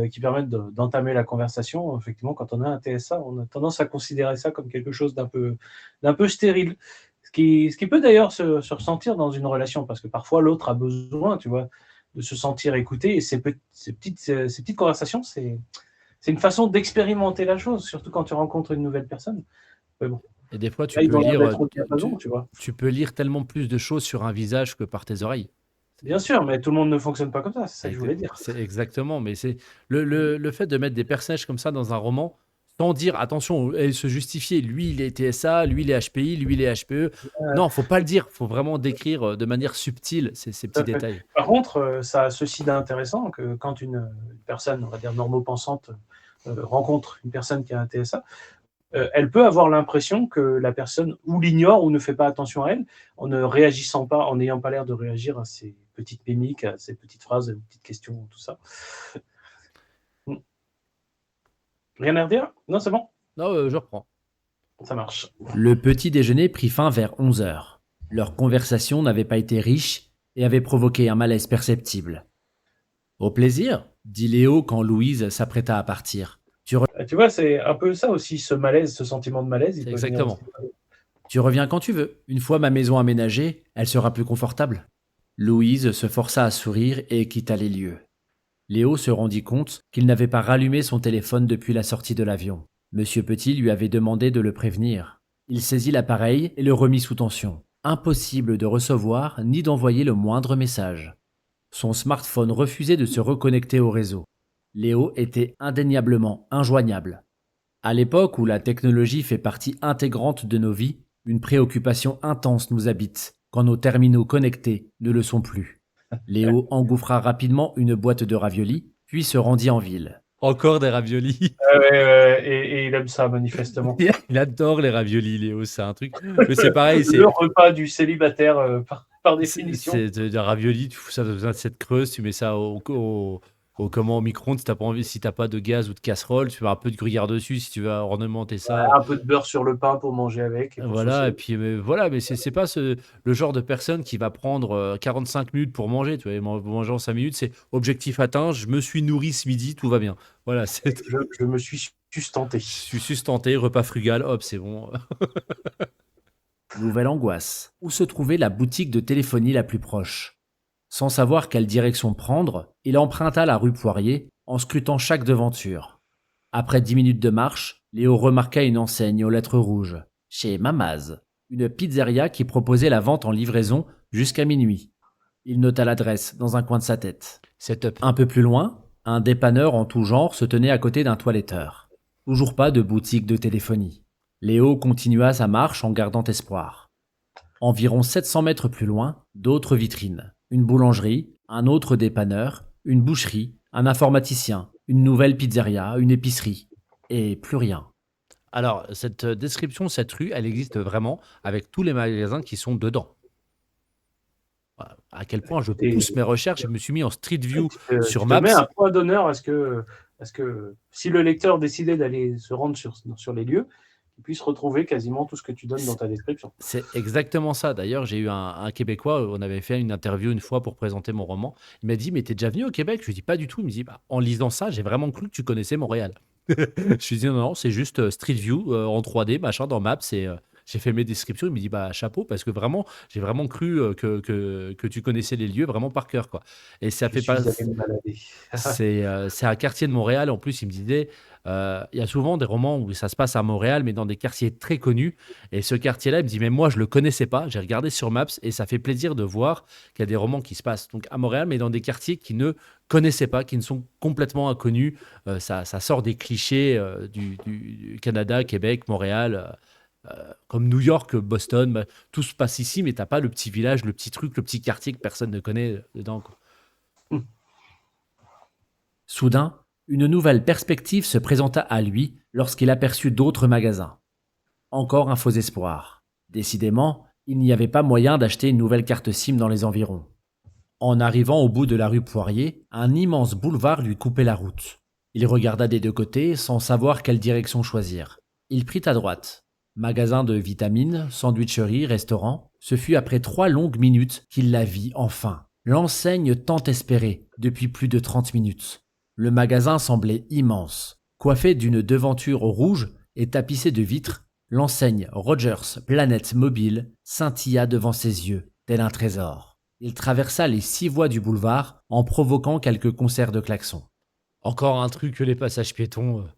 qui permettent d'entamer la conversation. Effectivement, quand on a un TSA, on a tendance à considérer ça comme quelque chose d'un peu stérile. Ce qui peut d'ailleurs se ressentir dans une relation, parce que parfois l'autre a besoin, tu vois, de se sentir écouté. Et ces petites conversations, c'est une façon d'expérimenter la chose, surtout quand tu rencontres une nouvelle personne. Mais bon, Et des fois, là, ils ont l'air d'être au diapason, tu vois. tu peux lire tellement plus de choses sur un visage que par tes oreilles. Bien sûr, mais tout le monde ne fonctionne pas comme ça, c'est ça que je voulais dire. C'est exactement, mais c'est le fait de mettre des personnages comme ça dans un roman, sans dire, attention, et se justifier, lui il est TSA, lui il est HPI, lui il est HPE. Non, faut pas le dire, faut vraiment décrire de manière subtile ces Tout petits à fait. détails. Par contre, ça a ceci d'intéressant que quand une personne, on va dire normopensante, rencontre une personne qui a un TSA, elle peut avoir l'impression que la personne ou l'ignore ou ne fait pas attention à elle, en ne réagissant pas, en n'ayant pas l'air de réagir à ces petites mimiques, à ces petites phrases, à ces petites questions, tout ça. Rien à redire? Non, c'est bon? Non, je reprends. Ça marche. Le petit déjeuner prit fin vers 11 heures. Leur conversation n'avait pas été riche et avait provoqué un malaise perceptible. Au plaisir, dit Léo quand Louise s'apprêta à partir. Tu vois, c'est un peu ça aussi, ce malaise, ce sentiment de malaise. Il peut venir Exactement. aussi. Tu reviens quand tu veux. Une fois ma maison aménagée, elle sera plus confortable. Louise se força à sourire et quitta les lieux. Léo se rendit compte qu'il n'avait pas rallumé son téléphone depuis la sortie de l'avion. Monsieur Petit lui avait demandé de le prévenir. Il saisit l'appareil et le remit sous tension. Impossible de recevoir ni d'envoyer le moindre message. Son smartphone refusait de se reconnecter au réseau. Léo était indéniablement injoignable. À l'époque où la technologie fait partie intégrante de nos vies, une préoccupation intense nous habite, quand nos terminaux connectés ne le sont plus. Léo engouffra rapidement une boîte de raviolis, puis se rendit en ville. Encore des raviolis. Et il aime ça, manifestement. Il adore les raviolis, Léo, c'est un truc. Mais c'est pareil, c'est Le repas du célibataire, par définition. c'est des raviolis, tu fous ça dans cette creuse, tu mets ça au micro-ondes si t'as pas envie, si t'as pas de gaz ou de casserole, tu mets un peu de gruyère dessus si tu veux ornementer ça. Un peu de beurre sur le pain pour manger avec. Et pour Voilà, saucer. et puis voilà, mais c'est pas le genre de personne qui va prendre 45 minutes pour manger, tu vois, manger en 5 minutes, c'est objectif atteint, je me suis nourri ce midi, tout va bien. Voilà, Je me suis sustenté. je suis sustenté, repas frugal, hop, c'est bon. Nouvelle angoisse. Où se trouvait la boutique de téléphonie la plus proche? Sans savoir quelle direction prendre, il emprunta la rue Poirier en scrutant chaque devanture. Après 10 minutes de marche, Léo remarqua une enseigne aux lettres rouges. Chez Mamaz, une pizzeria qui proposait la vente en livraison jusqu'à minuit. Il nota l'adresse dans un coin de sa tête. Setup. Un peu plus loin, un dépanneur en tout genre se tenait à côté d'un toiletteur. Toujours pas de boutique de téléphonie. Léo continua sa marche en gardant espoir. Environ 700 mètres plus loin, d'autres vitrines. Une boulangerie, un autre dépanneur, une boucherie, un informaticien, une nouvelle pizzeria, une épicerie. Et plus rien. Alors, cette description, cette rue, elle existe vraiment avec tous les magasins qui sont dedans. Voilà. À quel point je pousse mes recherches, je me suis mis en Street View sur tu te mets Maps. un point d'honneur à ce Parce que si le lecteur décidait d'aller se rendre sur les lieux, il puisse retrouver quasiment tout ce que tu donnes dans ta description. C'est exactement ça. D'ailleurs, j'ai eu un Québécois, on avait fait une interview une fois pour présenter mon roman. Il m'a dit, mais t'es déjà venu au Québec? Je lui dis pas du tout. Il me dit, bah, en lisant ça, j'ai vraiment cru que tu connaissais Montréal. Je lui dis, non, non, c'est juste Street View en 3D, machin, dans Maps. Et j'ai fait mes descriptions. Il me dit, bah, chapeau, parce que vraiment, j'ai vraiment cru que tu connaissais les lieux vraiment par cœur, quoi. Et ça Je fait pas. suis allé me balader. C'est un quartier de Montréal. En plus, il me disait, il y a souvent des romans où ça se passe à Montréal, mais dans des quartiers très connus. Et ce quartier-là, il me dit, mais moi, je le connaissais pas. J'ai regardé sur Maps et ça fait plaisir de voir qu'il y a des romans qui se passent donc à Montréal, mais dans des quartiers qui ne connaissaient pas, qui ne sont complètement inconnus. Ça sort des clichés du Canada, Québec, Montréal. Comme New York, Boston, bah, tout se passe ici, mais t'as pas le petit village, le petit truc, le petit quartier que personne ne connaît dedans, quoi. Soudain, une nouvelle perspective se présenta à lui lorsqu'il aperçut d'autres magasins. Encore un faux espoir. Décidément, il n'y avait pas moyen d'acheter une nouvelle carte SIM dans les environs. En arrivant au bout de la rue Poirier, un immense boulevard lui coupait la route. Il regarda des deux côtés sans savoir quelle direction choisir. Il prit à droite. Magasin de vitamines, sandwicherie, restaurant. Ce fut après 3 longues minutes qu'il la vit enfin. L'enseigne tant espérée depuis plus de 30 minutes. Le magasin semblait immense. Coiffé d'une devanture rouge et tapissée de vitres, l'enseigne Rogers Planète Mobile scintilla devant ses yeux, tel un trésor. Il traversa les 6 voies du boulevard en provoquant quelques concerts de klaxons. Encore un truc que les passages piétons.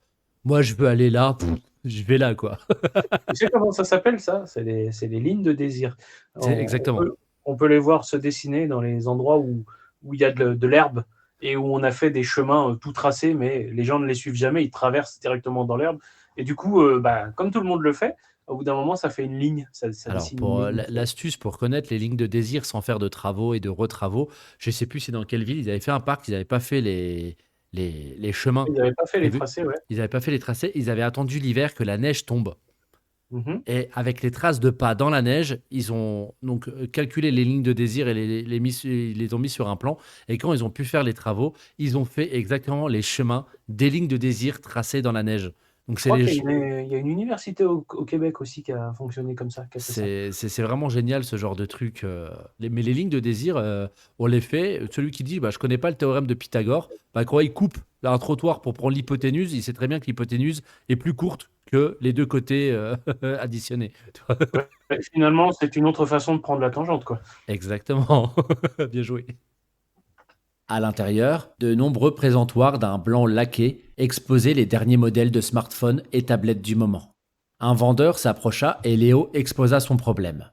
Moi, je veux aller là, je vais là, quoi. Tu sais comment ça s'appelle, ça? C'est les lignes de désir. C'est On exactement. on peut les voir se dessiner dans les endroits où il y a de l'herbe et où on a fait des chemins tout tracés, mais les gens ne les suivent jamais, ils traversent directement dans l'herbe. Et du coup, bah, comme tout le monde le fait, au bout d'un moment, ça fait une ligne, ça Alors, dessine pour une ligne. l'astuce pour connaître les lignes de désir sans faire de travaux et de retravaux, je sais plus c'est dans quelle ville, ils avaient fait un parc, ils n'avaient pas fait les chemins Ils n'avaient pas fait les prévus. tracés, ouais. Ils n'avaient pas fait les tracés, ils avaient attendu l'hiver que la neige tombe. Mhm. Et avec les traces de pas dans la neige, ils ont donc calculé les lignes de désir et ils les ont mis sur un plan. Et quand ils ont pu faire les travaux, ils ont fait exactement les chemins des lignes de désir tracées dans la neige. Donc Je c'est crois les, qu'il y a une université au Québec aussi qui a fonctionné comme ça, qui a fait ça. c'est vraiment génial ce genre de truc. Mais les lignes de désir, on les fait. Celui qui dit, bah, je connais pas le théorème de Pythagore, bah, quand il coupe là, un trottoir pour prendre l'hypoténuse, il sait très bien que l'hypoténuse est plus courte que les deux côtés additionnés. Ouais. Finalement, c'est une autre façon de prendre la tangente, quoi. Exactement. Bien joué. À l'intérieur, de nombreux présentoirs d'un blanc laqué exposaient les derniers modèles de smartphones et tablettes du moment. Un vendeur s'approcha et Léo exposa son problème.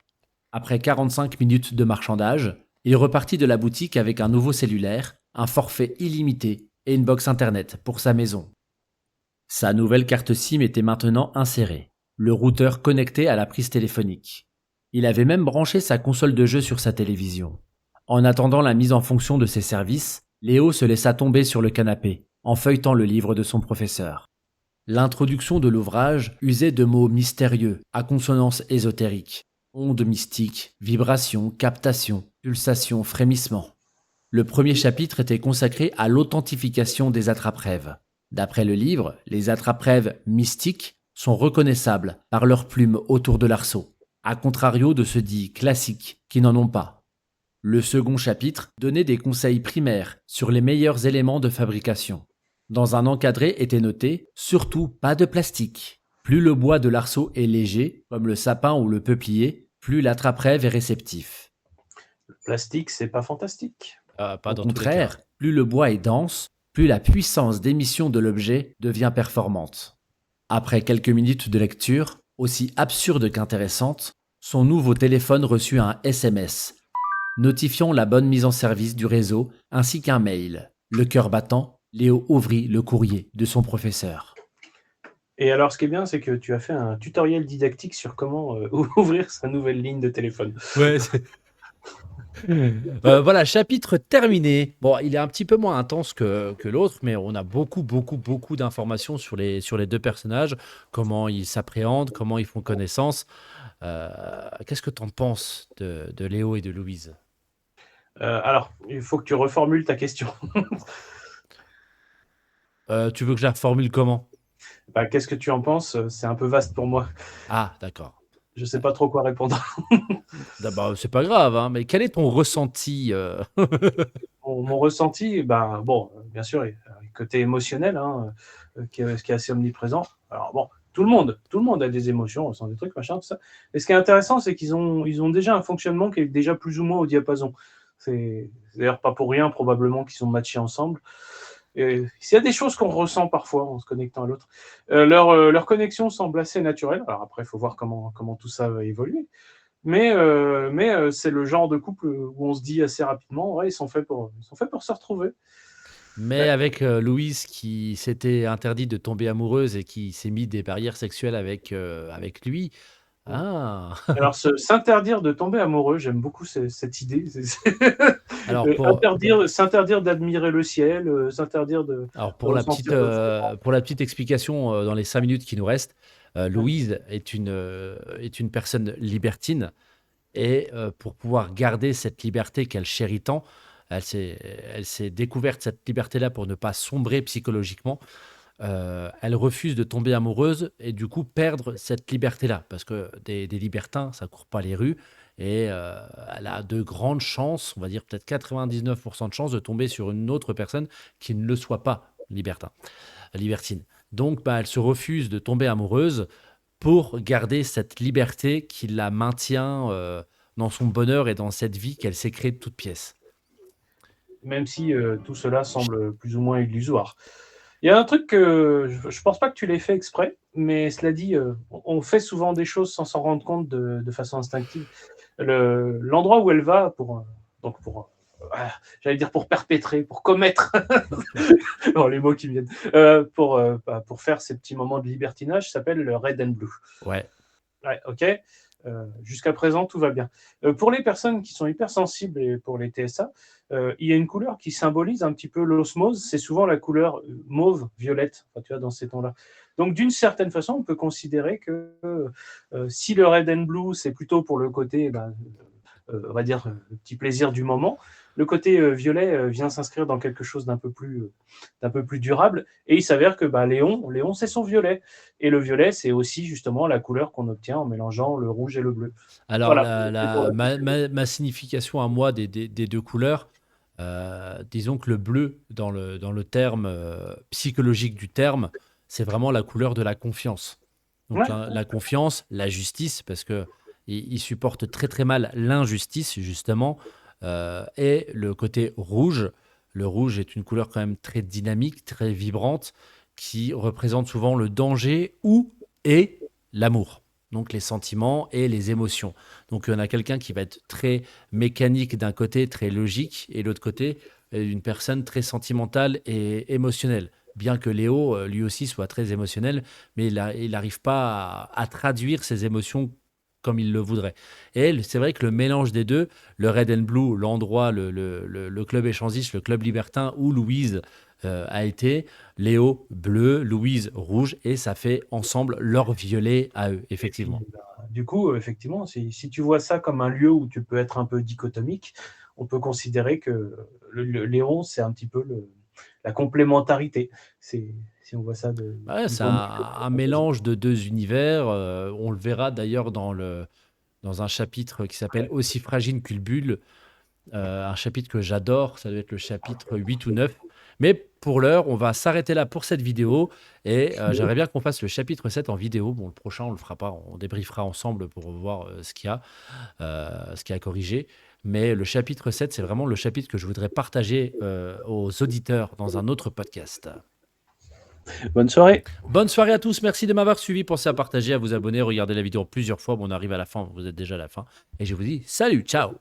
Après 45 minutes de marchandage, il repartit de la boutique avec un nouveau cellulaire, un forfait illimité et une box internet pour sa maison. Sa nouvelle carte SIM était maintenant insérée, le routeur connecté à la prise téléphonique. Il avait même branché sa console de jeu sur sa télévision. En attendant la mise en fonction de ses services, Léo se laissa tomber sur le canapé, en feuilletant le livre de son professeur. L'introduction de l'ouvrage usait de mots mystérieux, à consonance ésotérique. Ondes mystiques, vibrations, captations, pulsations, frémissements. Le premier chapitre était consacré à l'authentification des attrape-rêves. D'après le livre, les attrape-rêves mystiques sont reconnaissables par leurs plumes autour de l'arceau, à contrario de ceux dits classiques qui n'en ont pas. Le second chapitre donnait des conseils primaires sur les meilleurs éléments de fabrication. Dans un encadré était noté « Surtout pas de plastique ». Plus le bois de l'arceau est léger, comme le sapin ou le peuplier, plus l'attrape-rêve est réceptif. Le plastique, c'est pas fantastique. Pas Au dans tous les contraire, cas. plus le bois est dense, plus la puissance d'émission de l'objet devient performante. Après quelques minutes de lecture, aussi absurde qu'intéressante, son nouveau téléphone reçut un SMS, notifiant la bonne mise en service du réseau ainsi qu'un mail. Le cœur battant, Léo ouvrit le courrier de son professeur. Et alors, ce qui est bien, c'est que tu as fait un tutoriel didactique sur comment ouvrir sa nouvelle ligne de téléphone. Ouais, voilà, chapitre terminé. Bon, il est un petit peu moins intense que l'autre, mais on a beaucoup d'informations sur les deux personnages, comment ils s'appréhendent, comment ils font connaissance. Qu'est-ce que tu en penses de Léo et de Louise? Alors, il faut que tu reformules ta question. Tu veux que je la formule comment? Bah, qu'est-ce que tu en penses? C'est un peu vaste pour moi. Ah, d'accord. Je sais pas trop quoi répondre. Bah, c'est pas grave, hein, mais quel est ton ressenti Mon ressenti, ben, bon, bien sûr, il y a le côté émotionnel, hein, qui est assez omniprésent. Alors bon, tout le monde a des émotions, ressent des trucs, machin, tout ça. Et ce qui est intéressant, c'est ils ont déjà un fonctionnement qui est déjà plus ou moins au diapason. C'est d'ailleurs pas pour rien, probablement, qu'ils sont matchés ensemble. Et s'il y a des choses qu'on ressent parfois en se connectant à l'autre, leur connexion semble assez naturelle. Alors après, il faut voir comment tout ça va évoluer. Mais c'est le genre de couple où on se dit assez rapidement, ouais, ils sont faits pour se retrouver. Mais Ouais. avec Louise qui s'était interdit de tomber amoureuse et qui s'est mis des barrières sexuelles avec lui. Ah Alors, s'interdire de tomber amoureux, j'aime beaucoup cette idée. Alors pour, S'interdire d'admirer le ciel, s'interdire alors de ressentir de froid. pour la petite explication dans les 5 minutes qui nous restent, Ouais. Louise est une personne libertine et pour pouvoir garder cette liberté qu'elle chérit tant, elle s'est, elle s'est découverte cette liberté-là pour ne pas sombrer psychologiquement. Elle refuse de tomber amoureuse et du coup perdre cette liberté-là. Parce que des libertins, ça court pas les rues. Et elle a de grandes chances, on va dire peut-être 99% de chances de tomber sur une autre personne qui ne le soit pas libertine. Donc bah, elle se refuse de tomber amoureuse pour garder cette liberté qui la maintient dans son bonheur et dans cette vie qu'elle s'est créée de toutes pièces. Même si tout cela semble plus ou moins illusoire. Il y a un truc que je pense pas que tu l'aies fait exprès, mais cela dit, on fait souvent des choses sans s'en rendre compte de façon instinctive. L'endroit où elle va donc pour j'allais dire pour perpétrer, pour commettre, oh, les mots qui viennent, pour faire ces petits moments de libertinage s'appelle le Red and Blue. Ouais. Ouais, ok. Jusqu'à présent, tout va bien. Pour les personnes qui sont hypersensibles et pour les TSA, il y a une couleur qui symbolise un petit peu l'osmose. C'est souvent la couleur mauve-violette, enfin, tu vois, dans ces tons-là. Donc, d'une certaine façon, on peut considérer que si le red and blue, c'est plutôt pour le côté, ben, on va dire, le petit plaisir du moment, le côté violet vient s'inscrire dans quelque chose d'un peu plus durable. Et il s'avère que bah, Léon, c'est son violet. Et le violet, c'est aussi justement la couleur qu'on obtient en mélangeant le rouge et le bleu. Alors, Voilà. ma signification à moi des deux couleurs, disons que le bleu, dans le terme psychologique du terme, c'est vraiment la couleur de la confiance. Donc, Ouais, la confiance, la justice, parce que il supporte très très mal l'injustice, justement, et le côté rouge. Le rouge est une couleur quand même très dynamique, très vibrante, qui représente souvent le danger ou et l'amour. Donc les sentiments et les émotions. Donc, il y en a quelqu'un qui va être très mécanique d'un côté, très logique, et de l'autre côté, une personne très sentimentale et émotionnelle. Bien que Léo, lui aussi, soit très émotionnel, mais il n'arrive pas à traduire ses émotions comme il le voudrait. Et c'est vrai que le mélange des deux, le Red and Blue, l'endroit, le club échangiste, le club libertin où Louise a été, Léo bleu, Louise rouge, et ça fait ensemble leur violet à eux, et puis, effectivement. bah, du coup, effectivement, si tu vois ça comme un lieu où tu peux être un peu dichotomique, on peut considérer que le Léon, c'est un petit peu la complémentarité. Si on voit ça Ouais, du c'est point de vue de un la composition. mélange de deux univers. On le verra d'ailleurs dans un chapitre qui s'appelle Aussi fragile qu'une bulle, un chapitre que j'adore. Ça doit être le chapitre 8 ou 9. Mais pour l'heure, on va s'arrêter là pour cette vidéo. Et j'aimerais bien qu'on fasse le chapitre 7 en vidéo. Bon, le prochain, on le fera pas. On débriefera ensemble pour voir ce qu'il y a à corriger. Mais le chapitre 7, c'est vraiment le chapitre que je voudrais partager aux auditeurs dans un autre podcast. Bonne soirée. Bonne soirée à tous, merci de m'avoir suivi. Pensez à partager, à vous abonner, regardez la vidéo plusieurs fois. Bon, on arrive à la fin, vous êtes déjà à la fin. Et je vous dis salut, ciao.